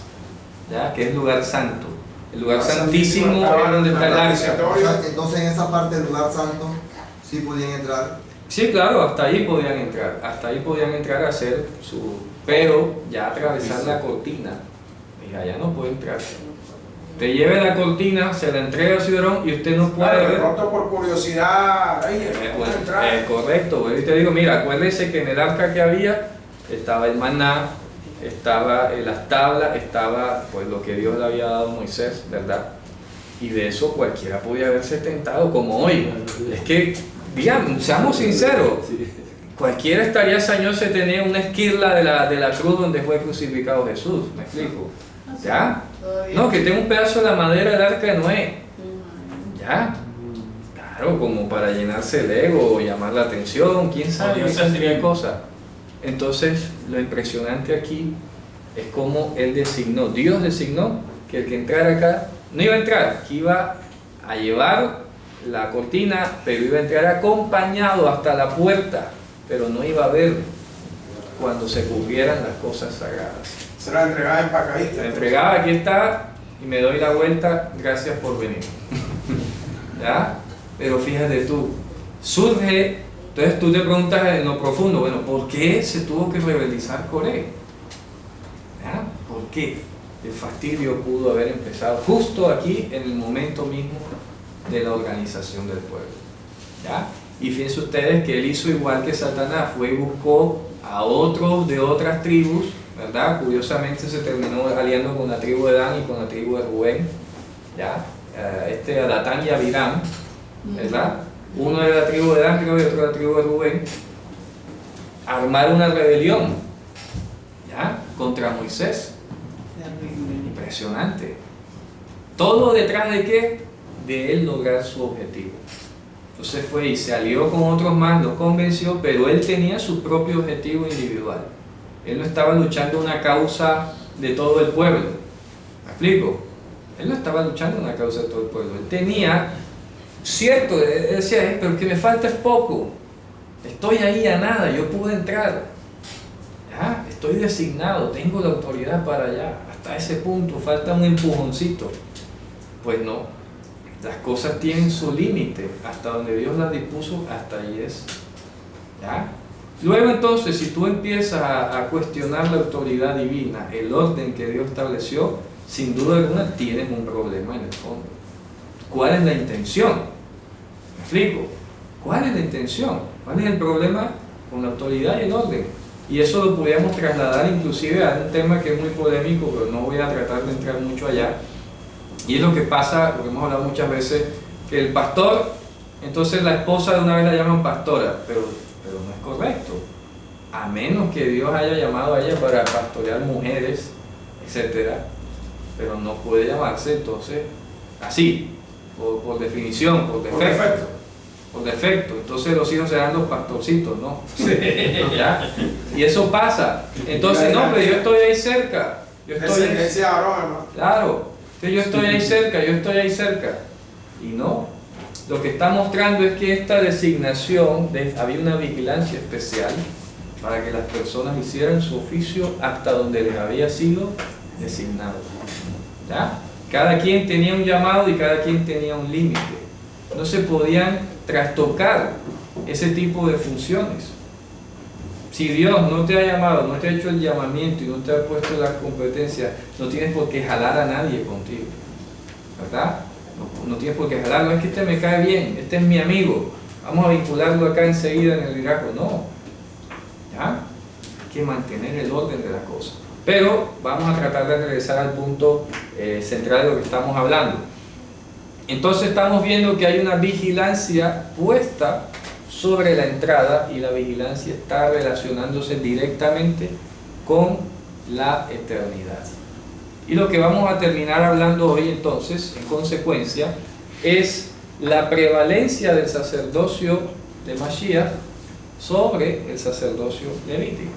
¿Ya? Que es lugar santo. El lugar Lugar santísimo santísimo es donde está el arca. estaba- O sea, entonces en esa parte del lugar santo sí podían entrar. Sí, claro, hasta ahí podían entrar. Hasta ahí podían entrar a hacer su... Pero ya atravesar la cortina. Y allá no puede entrar. Te lleve la cortina, se la entrega a Ciudadón y usted no puede Claro, de ver. pronto por curiosidad, ay, Es ¿cómo entrar? correcto, pues, y te digo, mira, acuérdese que en el arca que había estaba el maná, estaba las tablas, estaba pues lo que Dios le había dado a Moisés, ¿verdad? Y de eso cualquiera podía haberse tentado, como hoy. Es que, digamos, seamos sinceros, Sí. cualquiera estaría sañoso de tener una esquirla de la cruz donde fue crucificado Jesús, ¿me explico? ¿Ya? No, que tenga un pedazo de la madera del arca de Noé, ¿ya? Claro, como para llenarse el ego o llamar la atención, quién sabe qué Dios es cantidad de divino. cosas. Entonces, lo impresionante aquí es cómo Él designó, Dios designó que el que entrara acá no iba a entrar, que iba a llevar la cortina, pero iba a entrar acompañado hasta la puerta, pero no iba a ver. cuando se cumplieran las cosas sagradas. Será entregada en Pacaísta. La entregaba, aquí está, y me doy la vuelta, gracias por venir. ¿Ya? Pero fíjate tú, surge, entonces tú te preguntas en lo profundo, bueno, ¿por qué se tuvo que rebelizar Coré? ¿Ya? ¿Por qué? El fastidio pudo haber empezado justo aquí, en el momento mismo de la organización del pueblo. ¿Ya? Y fíjense ustedes que él hizo igual que Satanás, fue y buscó a otros de otras tribus, ¿verdad? Curiosamente se terminó aliando con la tribu de Dan y con la tribu de Rubén, ¿ya? A Datán y Abiram, ¿verdad? Uno de la tribu de Dan, creo, y otro de la tribu de Rubén, armaron una rebelión, ¿ya? Contra Moisés. Impresionante. ¿Todo detrás de qué? De él lograr su objetivo. Entonces fue y se alió con otros más, los convenció, pero él tenía su propio objetivo individual. Él no estaba luchando una causa de todo el pueblo. ¿Me explico? Él no estaba luchando una causa de todo el pueblo. Él tenía, cierto, él decía, pero que me falta es poco. Estoy ahí a nada, yo pude entrar. ¿Ya? Estoy designado, tengo la autoridad para allá. Hasta ese punto, falta un empujoncito. Pues no. Las cosas tienen su límite, hasta donde Dios las dispuso, hasta ahí es. ¿Ya? Luego entonces, si tú empiezas a cuestionar la autoridad divina, el orden que Dios estableció, sin duda alguna tienes un problema en el fondo. ¿Cuál es la intención? ¿Me explico? ¿Cuál es la intención? ¿Cuál es el problema con la autoridad y el orden? Y eso lo podríamos trasladar inclusive a un tema que es muy polémico, pero no voy a tratar de entrar mucho allá. Y es lo que pasa, lo que hemos hablado muchas veces, que el pastor, entonces la esposa de una vez la llaman pastora, pero no es correcto. A menos que Dios haya llamado a ella para pastorear mujeres, etc. Pero no puede llamarse entonces así, por definición, por defecto. Por defecto. Entonces los hijos serán los pastorcitos, ¿no? ¿Ya? Y eso pasa. Entonces, no, pero yo estoy ahí cerca. Yo estoy ahí. Claro. Entonces yo estoy ahí cerca. Y no, lo que está mostrando es que esta designación, había una vigilancia especial para que las personas hicieran su oficio hasta donde les había sido designado. ¿Ya? Cada quien tenía un llamado y cada quien tenía un límite. No se podían trastocar ese tipo de funciones. Si Dios no te ha llamado, no te ha hecho el llamamiento y no te ha puesto las competencias, no tienes por qué jalar a nadie contigo, ¿verdad? No tienes por qué jalar, no es que este me cae bien, este es mi amigo, vamos a vincularlo acá enseguida en el liderazgo, no, ¿ya? Hay que mantener el orden de las cosas. Pero vamos a tratar de regresar al punto central de lo que estamos hablando. Entonces estamos viendo que hay una vigilancia puesta sobre la entrada y la vigilancia está relacionándose directamente con la eternidad. Y lo que vamos a terminar hablando hoy entonces, en consecuencia, es la prevalencia del sacerdocio de Mashiach sobre el sacerdocio levítico.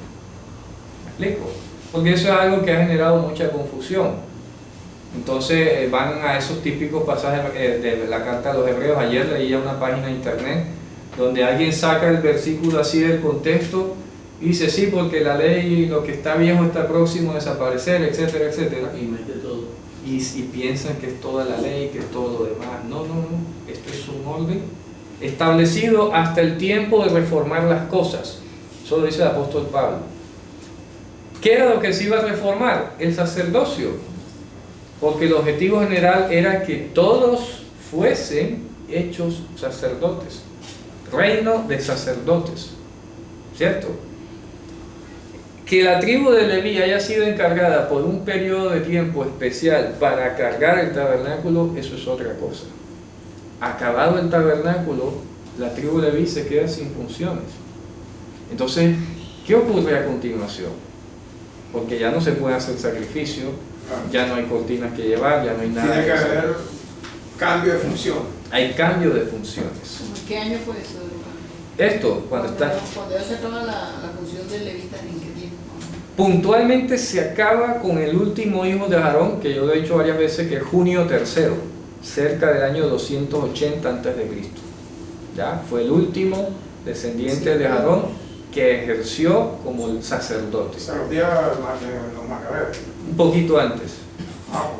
¿Me explico? Porque eso es algo que ha generado mucha confusión. Entonces van a esos típicos pasajes de la carta a los hebreos. Ayer leía una página de internet donde alguien saca el versículo así del contexto y dice sí, porque la ley, lo que está viejo está próximo a desaparecer, etcétera, etcétera. Y mete todo. Y piensan que es toda la ley, que es todo lo demás. No, esto es un orden establecido hasta el tiempo de reformar las cosas. Eso lo dice el apóstol Pablo. ¿Qué era lo que se iba a reformar? El sacerdocio. Porque el objetivo general era que todos fuesen hechos sacerdotes. Reino de sacerdotes. ¿Cierto? Que la tribu de Leví haya sido encargada por un periodo de tiempo especial para cargar el tabernáculo, eso es otra cosa. Acabado el tabernáculo, la tribu de Leví se queda sin funciones. Entonces, ¿qué ocurre a continuación? Porque ya no se puede hacer sacrificio, ya no hay cortinas que llevar, ya no hay nada. Tiene que haber cambio de función. Hay cambio de funciones. ¿Qué año fue eso? Esto, cuando está... Cuando ya se acaba la función del levita, ¿en qué tiempo? Puntualmente se acaba con el último hijo de Aarón, que yo lo he dicho varias veces, que es Junio III, cerca del año 280 a.C. ¿Ya? Fue el último descendiente de Aarón que ejerció como el sacerdote. O sea, los días de los macabeos. Un poquito antes.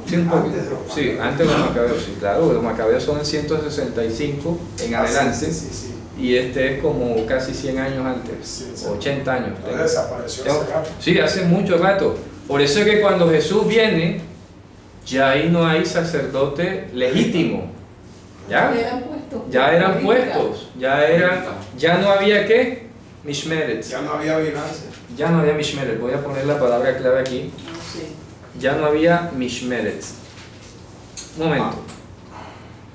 Sí, un poquito. Antes de los Sí, macabeos. antes de los macabeos, sí, claro. Los macabeos son en 165 en adelante. Sí. Y este es como casi 100 años antes, Sí. 80 años. Entonces desapareció Tengo- ese gato. Sí, hace mucho rato. Por eso es que cuando Jesús viene, ya ahí no hay sacerdote legítimo. ¿Ya? Ya eran puestos. Ya no había ¿qué? Mishmeret. Ya no había vigilancia. Ya no había Mishmeret. Voy a poner la palabra clave aquí. Ya no había Mishmeret. Un momento.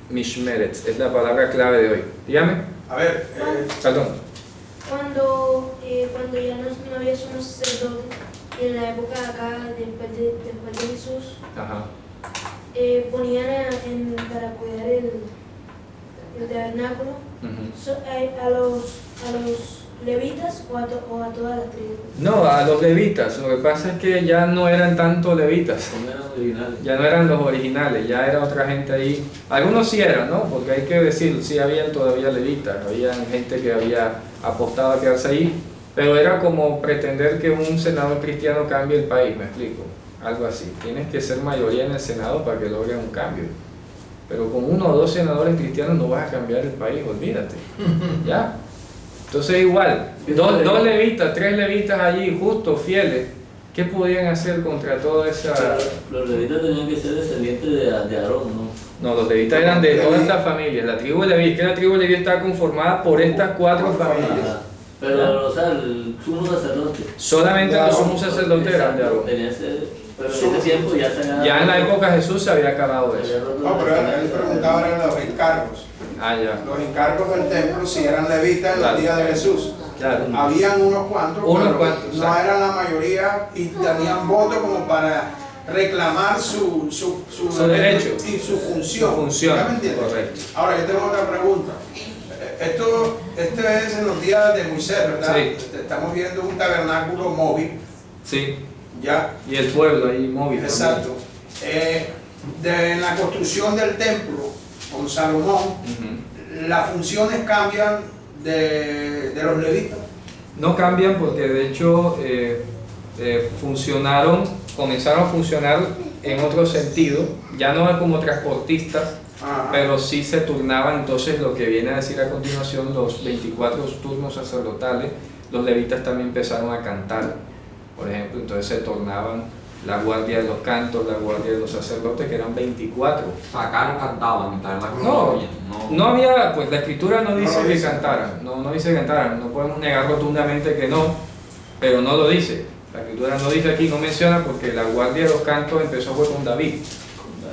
Mishmeret es la palabra clave de hoy. Dígame. A ver, Perdón. Cuando ya no había sumo sacerdote, en la época acá, después de Jesús, Ajá. ponían para cuidar el tabernáculo Ujú. a los levitas o a todas las tribus. No, a los levitas. Lo que pasa es que ya no eran tanto levitas. No eran originales. Ya no eran los originales, ya era otra gente ahí. Algunos sí eran, ¿no? Porque hay que decir, sí habían todavía levitas, había gente que había apostado a quedarse ahí, pero era como pretender que un senador cristiano cambie el país, me explico. Algo así. Tienes que ser mayoría en el Senado para que logren un cambio. Pero con 1 o 2 senadores cristianos no vas a cambiar el país, olvídate. ¿Ya? Entonces igual, 2 levitas, 3 levitas allí, justos, fieles, ¿qué podían hacer contra toda esa...? Los levitas tenían que ser descendientes de Aarón, ¿no? No, los levitas eran de todas estas familias. La tribu de Leví, que la tribu de Leví estaba conformada por estas 4 familias. Ajá. Pero, o sea, el sumo sacerdote. Solamente los sumos sacerdotes eran de Aarón. Tenía ese, pero en ese tiempo ya se había... Ya en la época de Jesús se había acabado se había eso. roto no, pero la- él preguntaba eran los encargos. Ah, ya. Los encargos del templo si eran levitas en Claro. los días de Jesús. Claro. Habían unos cuantos, Unos pero cuantos, no exacto. eran la mayoría y tenían voto como para reclamar su derecho. y su función. Su función, ¿Ya me entiendes? correcto. Ahora yo tengo otra pregunta. Esto es en los días de Moisés, ¿verdad? Sí. Estamos viendo un tabernáculo móvil, Sí. ¿ya? Y el pueblo ahí móvil. también. Exacto. En la construcción del templo con Salomón, Ujú. las funciones cambian de los levitas. No cambian porque de hecho comenzaron a funcionar en otro sentido, ya no como transportistas, Ajá. pero sí se turnaban. Entonces lo que viene a decir a continuación, los 24 turnos sacerdotales, los levitas también empezaron a cantar, por ejemplo, entonces se tornaban la guardia de los cantos, la guardia de los sacerdotes, que eran 24. O sea, acá no cantaban, en tabernáculo No, había, no había, pues la escritura no dice lo que dice. cantaran, no dice que cantaran, no podemos negar rotundamente que no, pero no lo dice. La escritura no dice aquí, no menciona, porque la guardia de los cantos empezó fue con David.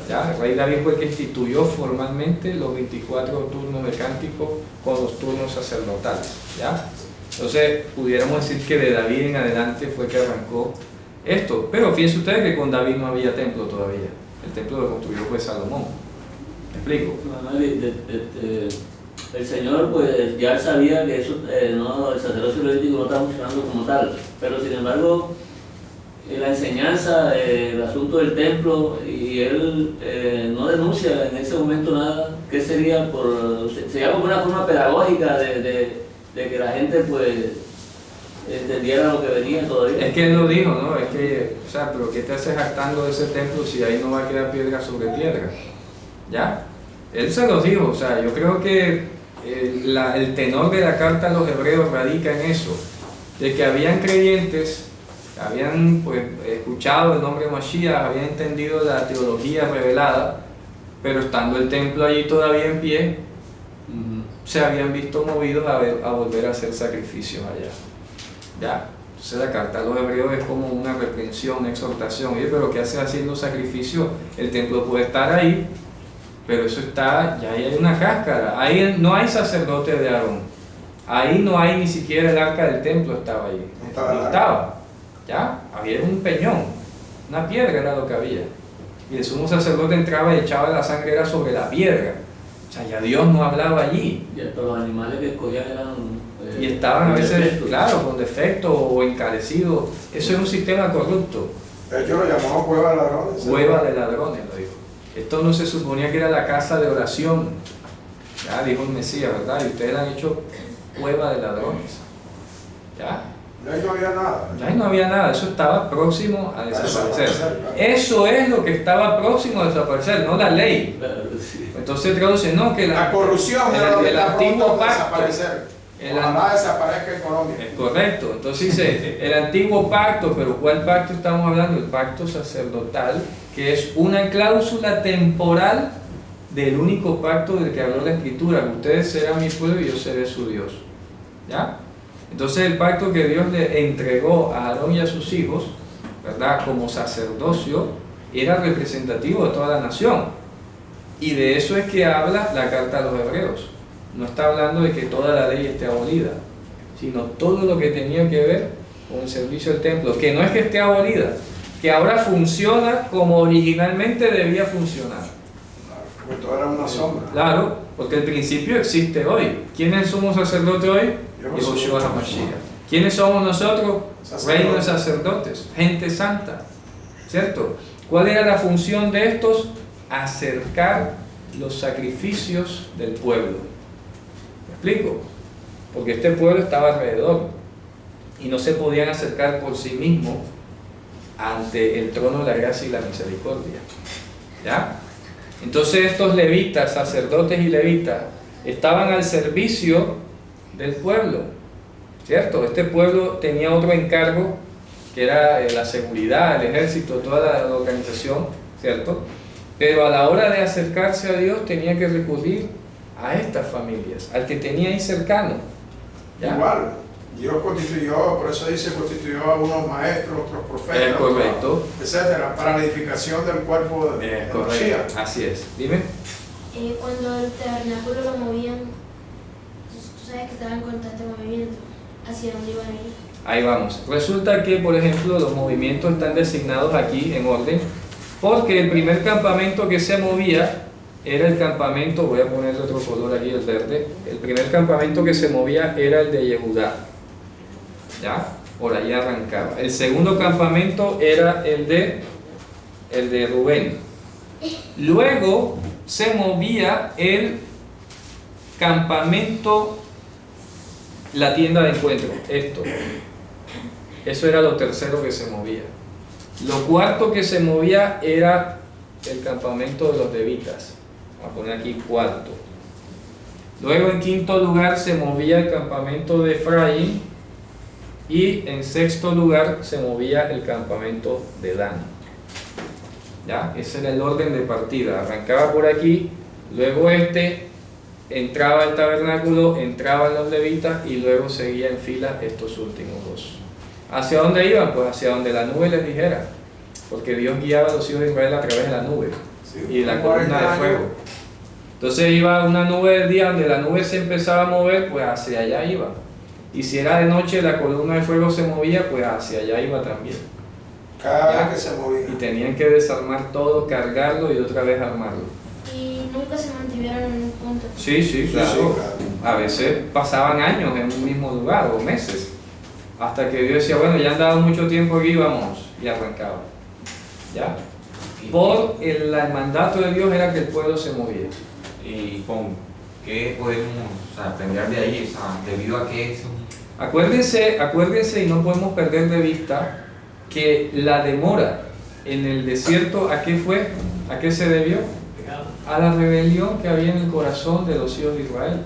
¿Ya? El rey David fue el que instituyó formalmente los 24 turnos de cántico con los turnos sacerdotales. ¿Ya? Entonces, pudiéramos decir que de David en adelante fue que arrancó esto. Pero fíjense ustedes que con David no había templo todavía. El templo lo construyó fue Salomón. ¿Me explico? El Señor pues ya sabía que eso, no, el sacerdocio levítico no estaba funcionando como tal, pero sin embargo la enseñanza, el asunto del templo, y él no denuncia en ese momento nada, que sería sería como una forma pedagógica de que la gente pues entendiera lo que venía todavía. Es que él lo dijo, ¿no? Es que, o sea, pero ¿qué te haces jactando de ese templo si ahí no va a quedar piedra sobre piedra? ¿Ya? Él se los dijo, o sea, yo creo que el tenor de la carta a los hebreos radica en eso, de que habían creyentes, habían pues escuchado el nombre de Mashiach, habían entendido la teología revelada, pero estando el templo allí todavía en pie, se habían visto movidos a volver a hacer sacrificios allá. ¿Ya? Entonces la carta a los hebreos es como una reprensión, una exhortación. Oye, pero ¿qué haces haciendo sacrificio? El templo puede estar ahí, pero eso está, ya ahí hay una cáscara. Ahí no hay sacerdote de Aarón. Ahí no hay ni siquiera el arca del templo estaba ahí. No estaba. ¿Ya? Había un peñón. Una piedra era lo que había. Y el sumo sacerdote entraba y echaba la sangre era sobre la piedra. O sea, ya Dios no hablaba allí. Y hasta los animales que escogían eran... Y estaban a con veces, defectos. claro, con defectos o encarecidos. Eso es un sistema corrupto. De hecho lo llamamos cueva de ladrones. Cueva de ladrones, lo dijo. Esto no se suponía que era la casa de oración. Ya dijo el Mesías, ¿verdad? Y ustedes la han hecho cueva de ladrones. ¿Ya? Y ahí no había nada. Ahí no había nada, eso estaba próximo a desaparecer. Claro. Eso es lo que estaba próximo a desaparecer, no la ley. Claro, sí. Entonces traduce, no, que La corrupción era lo que el está antiguo pronto a pacto. desaparecer. El Ojalá desaparezca Colombia. Es correcto, entonces dice el antiguo pacto, pero ¿cuál pacto estamos hablando? El pacto sacerdotal, que es una cláusula temporal del único pacto del que habló la Escritura: ustedes serán mi pueblo y yo seré su Dios. ¿Ya? Entonces el pacto que Dios le entregó a Aarón y a sus hijos, ¿verdad?, como sacerdocio, era representativo de toda la nación. Y de eso es que habla la carta a los hebreos. No está hablando de que toda la ley esté abolida, sino todo lo que tenía que ver con el servicio del templo, que no es que esté abolida, que ahora funciona como originalmente debía funcionar. Pues todo era una sombra. Claro, porque el principio existe hoy. ¿Quién es el sumo sacerdote hoy? Yehoshua HaMashiach. ¿Quiénes somos nosotros? Reino de sacerdotes, gente santa, ¿cierto? ¿Cuál era la función de estos? Acercar los sacrificios del pueblo. ¿Me explico? Porque este pueblo estaba alrededor y no se podían acercar por sí mismos ante el trono de la gracia y la misericordia. ¿Ya? Entonces estos levitas, sacerdotes y levitas, estaban al servicio del pueblo, ¿cierto? Este pueblo tenía otro encargo, que era la seguridad, el ejército, toda la organización, ¿cierto? Pero a la hora de acercarse a Dios tenía que recurrir a estas familias, al que tenía ahí cercano. ¿Ya? Igual, Dios constituyó, por eso dice, constituyó a unos maestros, otros profetas, Es correcto. etcétera, para la edificación del cuerpo de Es correcto, Mashiach. así es. Dime. Cuando el tabernáculo lo movían, tú sabes que estaba en constante movimiento. ¿Hacia dónde iban a ir? Ahí vamos. Resulta que, por ejemplo, los movimientos están designados aquí en orden, porque el primer campamento que se movía era el campamento, voy a ponerle otro color aquí, el verde. El primer campamento que se movía era el de Yehudá. ¿Ya? Por allá arrancaba. El segundo campamento era el de Rubén. Luego se movía el campamento, la tienda de encuentro, esto. Eso era lo tercero que se movía. Lo cuarto que se movía era el campamento de los levitas. Vamos a poner aquí cuarto. Luego en quinto lugar se movía el campamento de Efraín. Y en sexto lugar se movía el campamento de Dan. ¿Ya? Ese era el orden de partida. Arrancaba por aquí, luego entraba al tabernáculo, entraban los levitas y luego seguía en fila estos últimos dos. ¿Hacia dónde iban? Pues hacia donde la nube les dijera, porque Dios guiaba a los hijos de Israel a través de la nube y de la columna de fuego. Entonces iba una nube del día, donde la nube se empezaba a mover, pues hacia allá iba. Y si era de noche, la columna de fuego se movía, pues hacia allá iba también. Cada vez que se movía. Y tenían que desarmar todo, cargarlo y otra vez armarlo. Y nunca se mantuvieron en un punto. Sí, Sí, claro. claro. A veces pasaban años en un mismo lugar o meses. Hasta que Dios decía, bueno, ya han dado mucho tiempo aquí, vamos. Y arrancaba. ¿Ya? Por el mandato de Dios era que el pueblo se movía. ¿Y con qué podemos aprender de ahí? O sea, debido a que es un... Acuérdense y no podemos perder de vista que la demora en el desierto, ¿a qué fue? ¿A qué se debió? A la rebelión que había en el corazón de los hijos de Israel.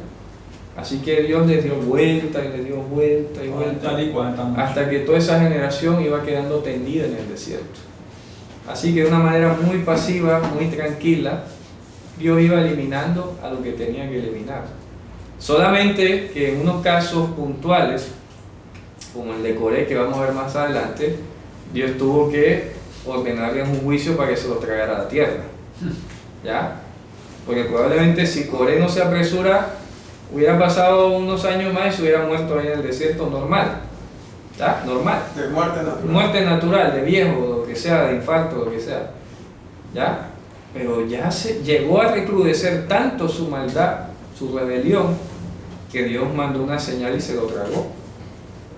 Así que Dios les dio vuelta y les dio vuelta y vuelta, Tal y cual estamos. hasta que toda esa generación iba quedando tendida en el desierto. Así que de una manera muy pasiva, muy tranquila, Dios iba eliminando a lo que tenía que eliminar. Solamente que en unos casos puntuales, como el de Coré, que vamos a ver más adelante, Dios tuvo que ordenarles un juicio para que se lo tragara a la tierra. ¿Ya? Porque probablemente si Coré no se apresura, hubiera pasado unos años más y se hubiera muerto ahí en el desierto normal. ¿Ya? Normal. De muerte natural. Muerte natural, de viejo, lo que sea, de infarto, lo que sea. ¿Ya? Pero ya se llegó a recrudecer tanto su maldad, su rebelión, que Dios mandó una señal y se lo tragó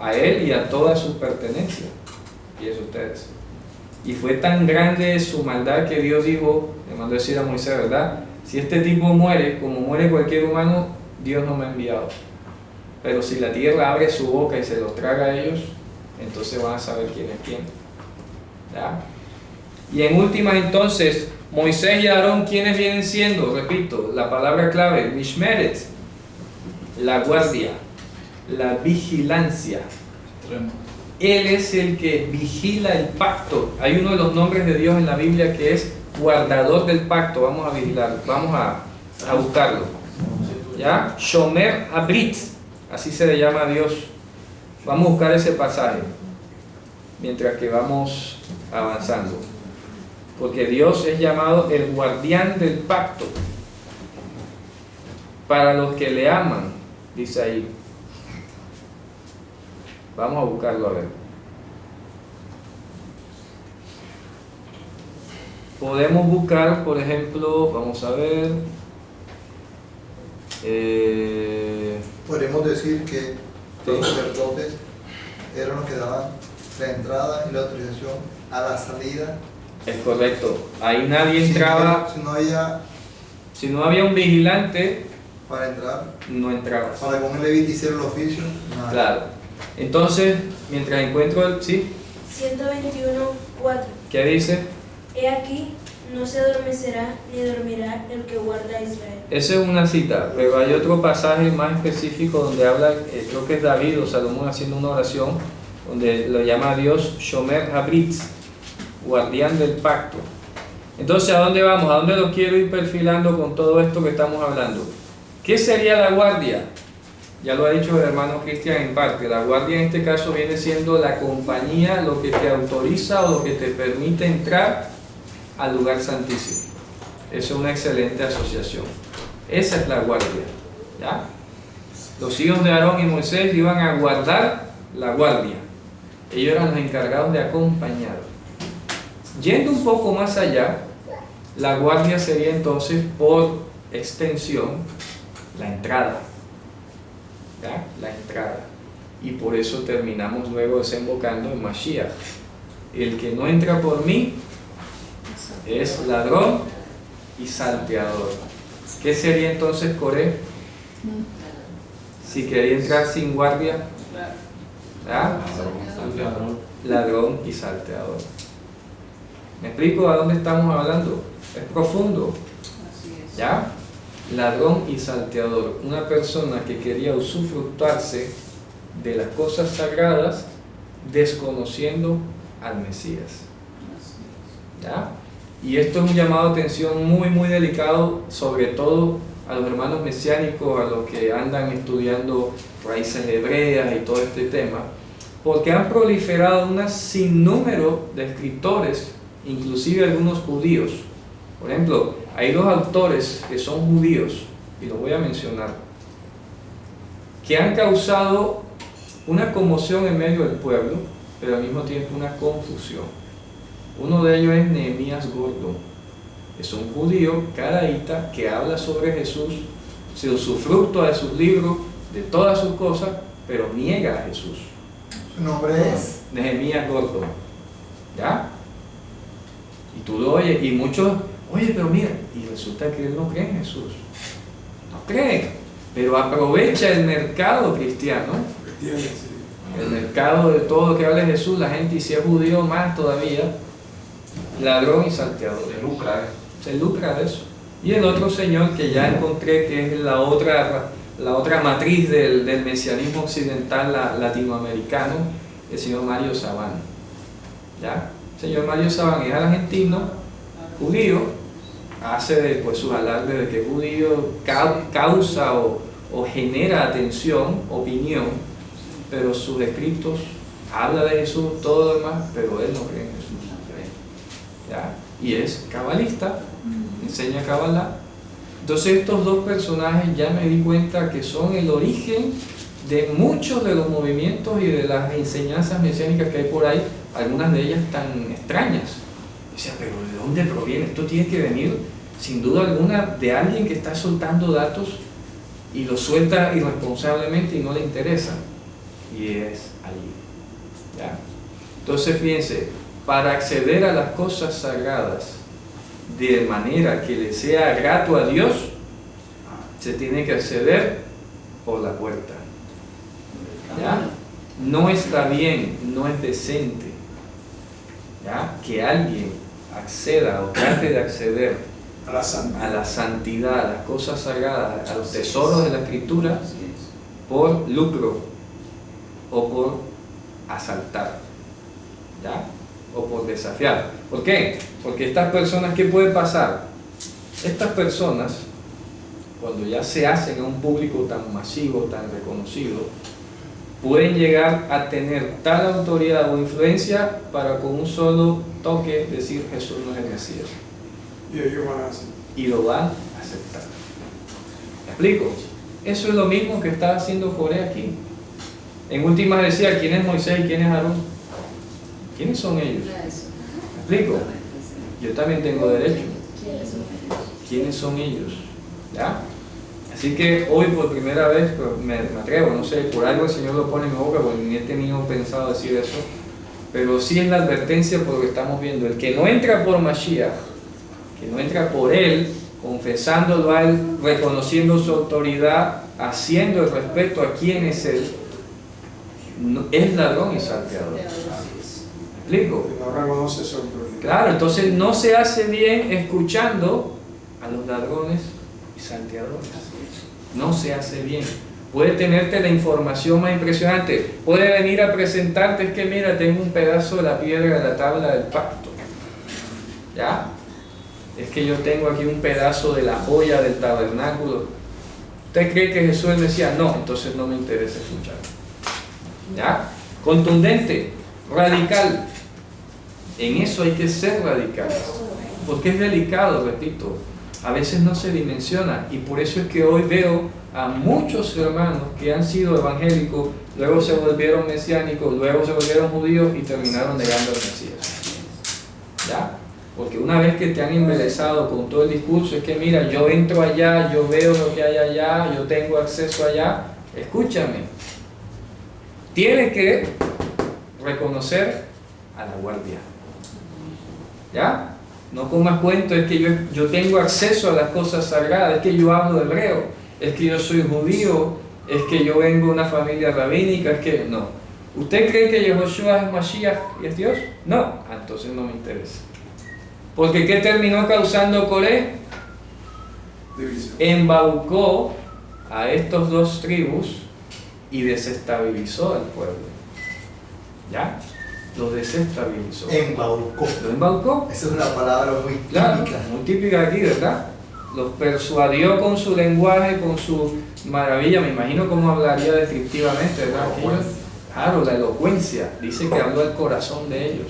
a él y a todas sus pertenencias. Y eso ustedes. Y fue tan grande su maldad que Dios dijo, le mandó decir a Moisés, ¿verdad? Si este tipo muere, como muere cualquier humano, Dios no me ha enviado. pero si la tierra abre su boca y se los traga a ellos, entonces van a saber quién es quién. ¿Ya? Y en última entonces, Moisés y Aarón, ¿quiénes vienen siendo? Repito, la palabra clave, Mishmeret, la guardia, la vigilancia. Él es el que vigila el pacto. Hay uno de los nombres de Dios en la Biblia que es guardador del pacto. Vamos a vigilar, vamos a buscarlo. ¿Ya? Shomer Abrit, así se le llama a Dios. Vamos a buscar ese pasaje mientras que vamos avanzando. Porque Dios es llamado el guardián del pacto. Para los que le aman, dice ahí. Vamos a buscarlo a ver. Podemos buscar, por ejemplo, vamos a ver. Podemos decir que los sacerdotes eran los que daban la entrada y la autorización a la salida. Es correcto. Ahí nadie entraba. Si no había un vigilante, para entrar, no entraba. para con el levita hiciera el oficio, nada. Claro. Entonces, mientras encuentro el... ¿Sí? 121:4. ¿Qué dice? He aquí, no se adormecerá ni dormirá el que guarda a Israel. Esa es una cita, pero hay otro pasaje más específico donde habla, creo que es David o Salomón haciendo una oración, donde lo llama a Dios Shomer Habrit, guardián del pacto. Entonces, ¿a dónde vamos? ¿A dónde lo quiero ir perfilando con todo esto que estamos hablando? ¿Qué sería la guardia? Ya lo ha dicho el hermano Cristian en parte. La guardia en este caso viene siendo la compañía, lo que te autoriza o lo que te permite entrar al lugar santísimo. Eso es una excelente asociación. Esa es la guardia. ¿Ya? Los hijos de Aarón y Moisés iban a guardar la guardia. Ellos eran los encargados de acompañar. Yendo un poco más allá, la guardia sería entonces por extensión la entrada. ¿Ya? La entrada. Y por eso terminamos luego desembocando en Mashiach. El que no entra por mí es ladrón y salteador. ¿Qué sería entonces Coré? Si quería entrar sin guardia, ¿ya? Ladrón y salteador. ¿Me explico a dónde estamos hablando? Es profundo. ¿Ya? Ladrón y salteador. Una persona que quería usufructuarse de las cosas sagradas desconociendo al Mesías. ¿Ya? Y esto es un llamado de atención muy delicado, sobre todo a los hermanos mesiánicos, a los que andan estudiando raíces hebreas y todo este tema, porque han proliferado un sinnúmero de escritores, inclusive algunos judíos. Por ejemplo, hay dos autores que son judíos, y los voy a mencionar, que han causado una conmoción en medio del pueblo, pero al mismo tiempo una confusión. Uno de ellos es Nehemías Gordon. Es un judío caraíta que habla sobre Jesús, se usufructúa de sus libros, de todas sus cosas, pero niega a Jesús. Su nombre es Nehemías Gordon. ¿Ya? Y tú lo oyes, y muchos, oye, pero mira, y resulta que él no cree en Jesús. No cree, pero aprovecha el mercado cristiano, el mercado de todo lo que habla de Jesús, la gente, y si es judío más todavía, ladrón y salteador. Se lucra de eso. Y el otro señor que ya encontré, que es la otra matriz del mesianismo occidental latinoamericano, el señor Mario Sabán. ¿Ya? El señor Mario Sabán es argentino, judío, hace pues sus alardes de que es judío, causa o genera atención, opinión, pero sus escritos habla de Jesús, todo lo demás, pero él no cree en Jesús. ¿Ya? Y es cabalista, enseña Kabbalah. Entonces estos dos personajes ya me di cuenta que son el origen de muchos de los movimientos y de las enseñanzas mesiánicas que hay por ahí, algunas de ellas tan extrañas. O sea, pero ¿de dónde proviene? Esto tiene que venir sin duda alguna de alguien que está soltando datos y lo suelta irresponsablemente y no le interesa, y es allí. ¿Ya? Entonces fíjense, para acceder a las cosas sagradas de manera que le sea grato a Dios, se tiene que acceder por la puerta. ¿Ya? No está bien, no es decente, ¿ya?, que alguien acceda o trate de acceder A la santidad. a la santidad, a las cosas sagradas, a los tesoros de la Escritura por lucro o por asaltar, ¿ya?, o por desafiar. ¿Por qué? Porque estas personas, ¿qué puede pasar? Estas personas, cuando ya se hacen a un público tan masivo, tan reconocido, pueden llegar a tener tal autoridad o influencia para con un solo toque decir Jesús no es el Mesías. Y ellos van a hacer. Y lo van a aceptar. ¿Me explico? Eso es lo mismo que está haciendo Coré aquí. En últimas decía, ¿quién es Moisés y quién es Aarón? ¿Quiénes son ellos? ¿Me explico? Yo también tengo derecho. ¿Quiénes son ellos? ¿Ya? Así que hoy por primera vez pues, me atrevo, no sé, por algo el Señor lo pone en mi boca, porque ni he tenido pensado decir eso, pero sí es la advertencia por lo que estamos viendo. El que no entra por Mashiach, que no entra por Él, confesándolo a Él, reconociendo su autoridad, haciendo el respeto a quién es Él, es ladrón y salteador. ¿Me explico? Que no reconoce su autoridad. Claro, entonces no se hace bien escuchando a los ladrones y salteadores. No se hace bien. Puede tenerte la información más impresionante. Puede venir a presentarte, es que mira, tengo un pedazo de la piedra de la tabla del pacto. ¿Ya? Es que yo tengo aquí un pedazo de la joya del tabernáculo. ¿Usted cree que Jesús es el Mesías? No, entonces no me interesa escuchar. ¿Ya? Contundente, radical. En eso hay que ser radical. Porque es delicado, repito. A veces no se dimensiona, y por eso es que hoy veo a muchos hermanos que han sido evangélicos, luego se volvieron mesiánicos, luego se volvieron judíos y terminaron negando al Mesías. ¿Ya? Porque una vez que te han embelesado con todo el discurso, es que mira, yo entro allá, yo veo lo que hay allá, yo tengo acceso allá, escúchame, tienes que reconocer a la guardia. ¿Ya? No con más cuento, es que yo tengo acceso a las cosas sagradas, es que yo hablo hebreo, es que yo soy judío, es que yo vengo de una familia rabínica, es que no. ¿Usted cree que Yehoshua es Mashiach y es Dios? No, entonces no me interesa. Porque ¿qué terminó causando Coré? División. Embaucó a estos dos tribus y desestabilizó al pueblo. ¿Ya? Lo desestabilizó. Embaucó. Lo embaucó. Esa es una palabra muy Claro, típica. muy típica aquí, ¿verdad? Los persuadió con su lenguaje, con su maravilla. Me imagino cómo hablaría descriptivamente, ¿verdad? Claro, la elocuencia. Dice que habló al corazón de ellos.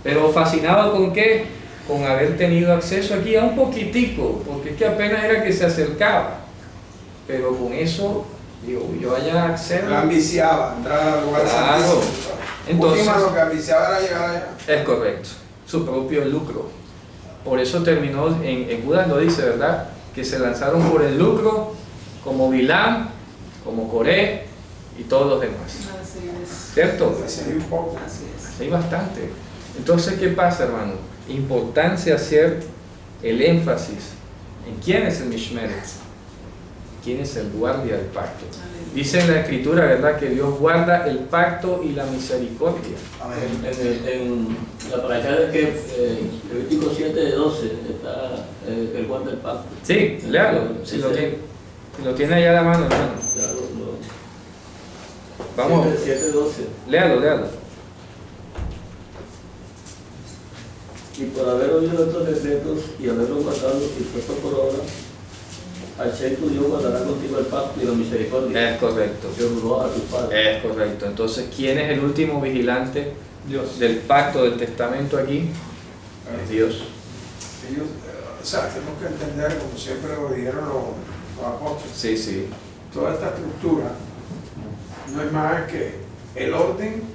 Pero fascinado con qué? Con haber tenido acceso aquí a un poquitico, porque es que apenas era que se acercaba. Pero con eso, digo, yo allá accedo. Lo ambiciaba, entrar al lugar Claro. santísimo. Entonces, Última, lo que ambiciaba era llegar allá. es correcto, su propio lucro. Por eso terminó, en Judas lo dice, ¿verdad? Que se lanzaron por el lucro, como Bilam, como Coré y todos los demás. ¿Cierto? Así un poco. Hay bastante. Entonces, ¿qué pasa, hermano? Importancia hacer el énfasis en quién es el Mishmeret, quién es el guardia del pacto. Dice en la Escritura, ¿verdad?, que Dios guarda el pacto y la misericordia. En la parashá de que Levítico 7:12 está el guarda del pacto. Sí, léalo, si lo tiene allá a la mano, hermano. Claro, Vamos, 7:12. léalo. Y por haber oído estos decretos y haberlos guardado y puesto por obra, Hashem tu Dios guardará contigo el pacto y la misericordia Es correcto. que juró a tus padres. Es correcto. Entonces, ¿quién es el último vigilante Dios. del pacto, del testamento aquí? Es Dios. Ellos, o sea, tenemos que entender, como siempre lo dijeron los apóstoles, Sí, sí. toda esta estructura no es más que el orden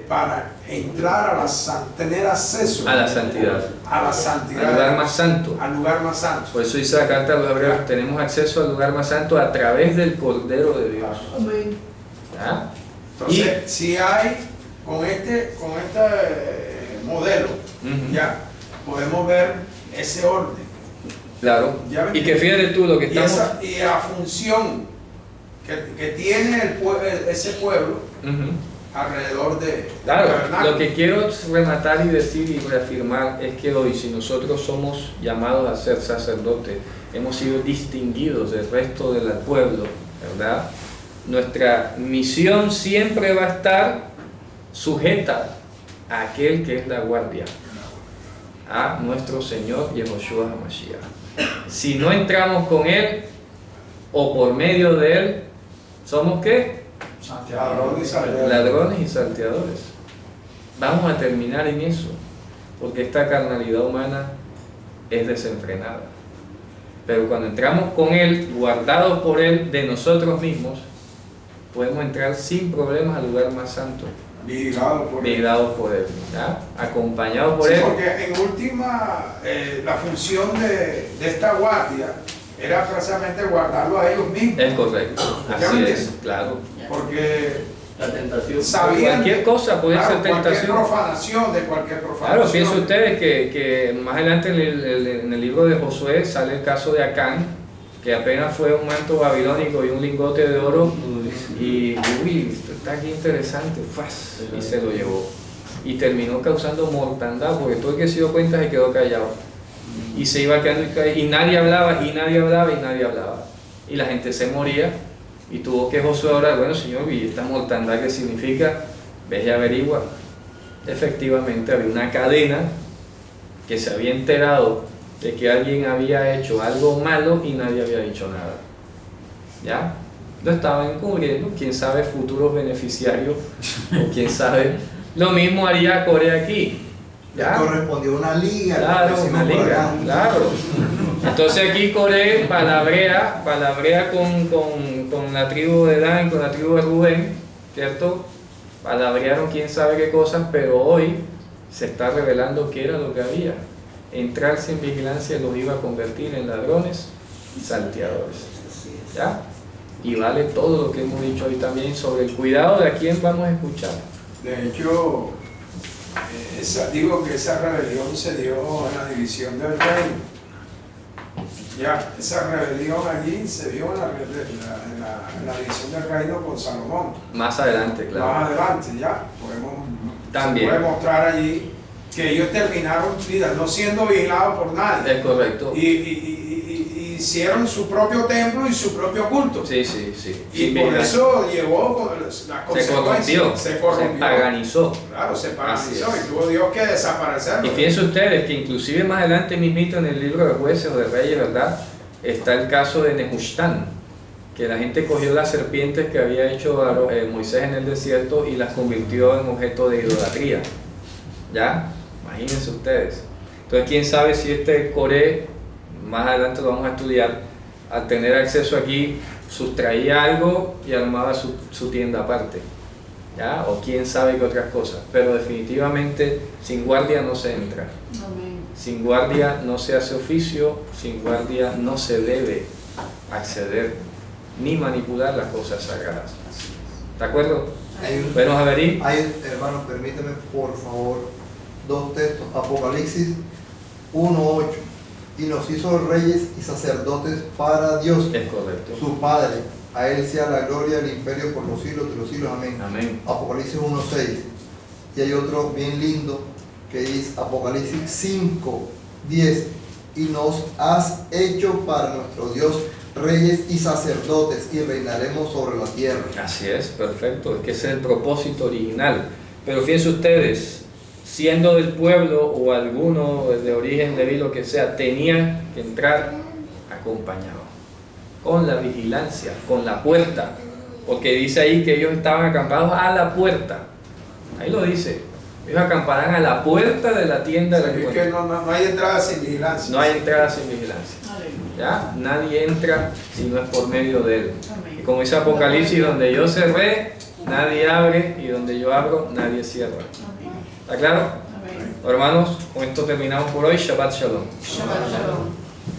para entrar a la tener acceso A la santidad. a la santidad, Al lugar más santo. al lugar más santo. Por eso dice la carta a los hebreos, tenemos acceso al lugar más santo a través del Cordero de Dios. Amén. ¿Ya? Entonces, si hay con este modelo, Ujú. ya podemos ver ese orden. Claro. Ya ven. Y que fíjate tú lo que Y estamos... la función que tiene ese pueblo Ujú. alrededor de Claro, tabernáculo. lo que quiero rematar y decir y reafirmar es que hoy, si nosotros somos llamados a ser sacerdotes, hemos sido distinguidos del resto del pueblo, ¿verdad? Nuestra misión siempre va a estar sujeta a aquel que es la guardia, a nuestro Señor Yehoshua HaMashiach. Si no entramos con Él o por medio de Él, ¿somos qué? Ladrones y salteadores. Ladrones y salteadores. Vamos a terminar en eso, porque esta carnalidad humana es desenfrenada. Pero cuando entramos con Él, guardados por Él de nosotros mismos, podemos entrar sin problemas al lugar más santo, Vigilado por él. guiados por Él, ¿ya? Acompañados por Sí, Él. porque en última, la función de esta guardia era precisamente guardarlo a ellos mismos. Es correcto, ¿Ya así me es, entiendes? claro. Porque La tentación. sabían Cualquier cosa puede claro, ser cualquier tentación. profanación, de cualquier profanación. Claro, piensen ustedes que más adelante en el libro de Josué sale el caso de Acán, que apenas fue un manto babilónico y un lingote de oro, y uy, esto está aquí interesante, ¡fas! Y se lo llevó. Y terminó causando mortandad, porque todo el que se dio cuenta se quedó callado. Y se iba quedando y nadie hablaba, y nadie hablaba, y nadie hablaba. Y la gente se moría, y tuvo que Josué orar, bueno Señor, ¿y esta mortandad qué significa? Ve y averigua. Efectivamente había una cadena que se había enterado de que alguien había hecho algo malo y nadie había dicho nada. ¿Ya? Lo estaban encubriendo, quién sabe, futuros beneficiarios, o quién sabe. Lo mismo haría Corea aquí. ¿Ya? Correspondió a una liga. Claro, como una decimos por liga, acá. claro. Entonces aquí Coré palabrea con la tribu de Dan, con la tribu de Rubén, ¿cierto? Palabrearon quién sabe qué cosas, pero hoy se está revelando qué era lo que había. Entrar sin vigilancia los iba a convertir en ladrones y salteadores. ¿Ya? Y vale todo lo que hemos dicho hoy también sobre el cuidado de a quién vamos a escuchar. De hecho, digo que esa rebelión se dio en la división del reino. Ya, esa rebelión allí se dio en la división del reino con Salomón. Más adelante, claro. Más adelante, ya, También. se puede mostrar allí que ellos terminaron vida, no siendo vigilados por nadie. Es correcto. Y hicieron su propio templo y su propio culto. Sí, sí, sí. Y Sin por vigilancia. eso llevó las Se corrompió, se corrompió. se paganizó. Claro, se Así paralizó es. y tuvo Dios que desaparecerlo. Y fíjense ustedes que inclusive más adelante mismito en el libro de Jueces o de Reyes, ¿verdad? Está el caso de Nehushtan, que la gente cogió las serpientes que había hecho Moisés en el desierto y las convirtió en objeto de idolatría. ¿Ya? Imagínense ustedes. Entonces, quién sabe si este Coré, más adelante lo vamos a estudiar, al tener acceso aquí, sustraía algo y armaba su tienda aparte. ¿Ya? O quién sabe qué otras cosas. Pero definitivamente sin guardia no se entra. Amén. Sin guardia no se hace oficio, sin guardia no se debe acceder ni manipular las cosas sagradas. ¿De acuerdo? Bueno, Javerín. Hay, hermanos, permíteme por favor dos textos. Apocalipsis 1:8. Y nos hizo reyes y sacerdotes para Dios, Es correcto. su Padre. A Él sea la gloria del imperio por los siglos de los siglos. Amén. Amén. Apocalipsis 1:6. Y hay otro bien lindo que es Apocalipsis 5:10. Y nos has hecho para nuestro Dios reyes y sacerdotes y reinaremos sobre la tierra. Así es, perfecto. Es que ese es el propósito original. Pero fíjense ustedes, siendo del pueblo o alguno de origen leví, lo que sea, tenían que entrar acompañados, con la vigilancia, con la puerta, porque dice ahí que ellos estaban acampados a la puerta. Ahí lo dice. Ellos acamparán a la puerta de la tienda del Es que encuentro. no hay entrada sin vigilancia. No hay entrada sin vigilancia. Aleluya. ¿Ya? Nadie entra si no es por medio de él. Amén. Y como dice Apocalipsis, donde yo cerré, nadie abre, y donde yo abro, nadie cierra. Amén. ¿Está claro? Amén. Hermanos, con esto terminamos por hoy. Shabbat Shalom. Shabbat shalom.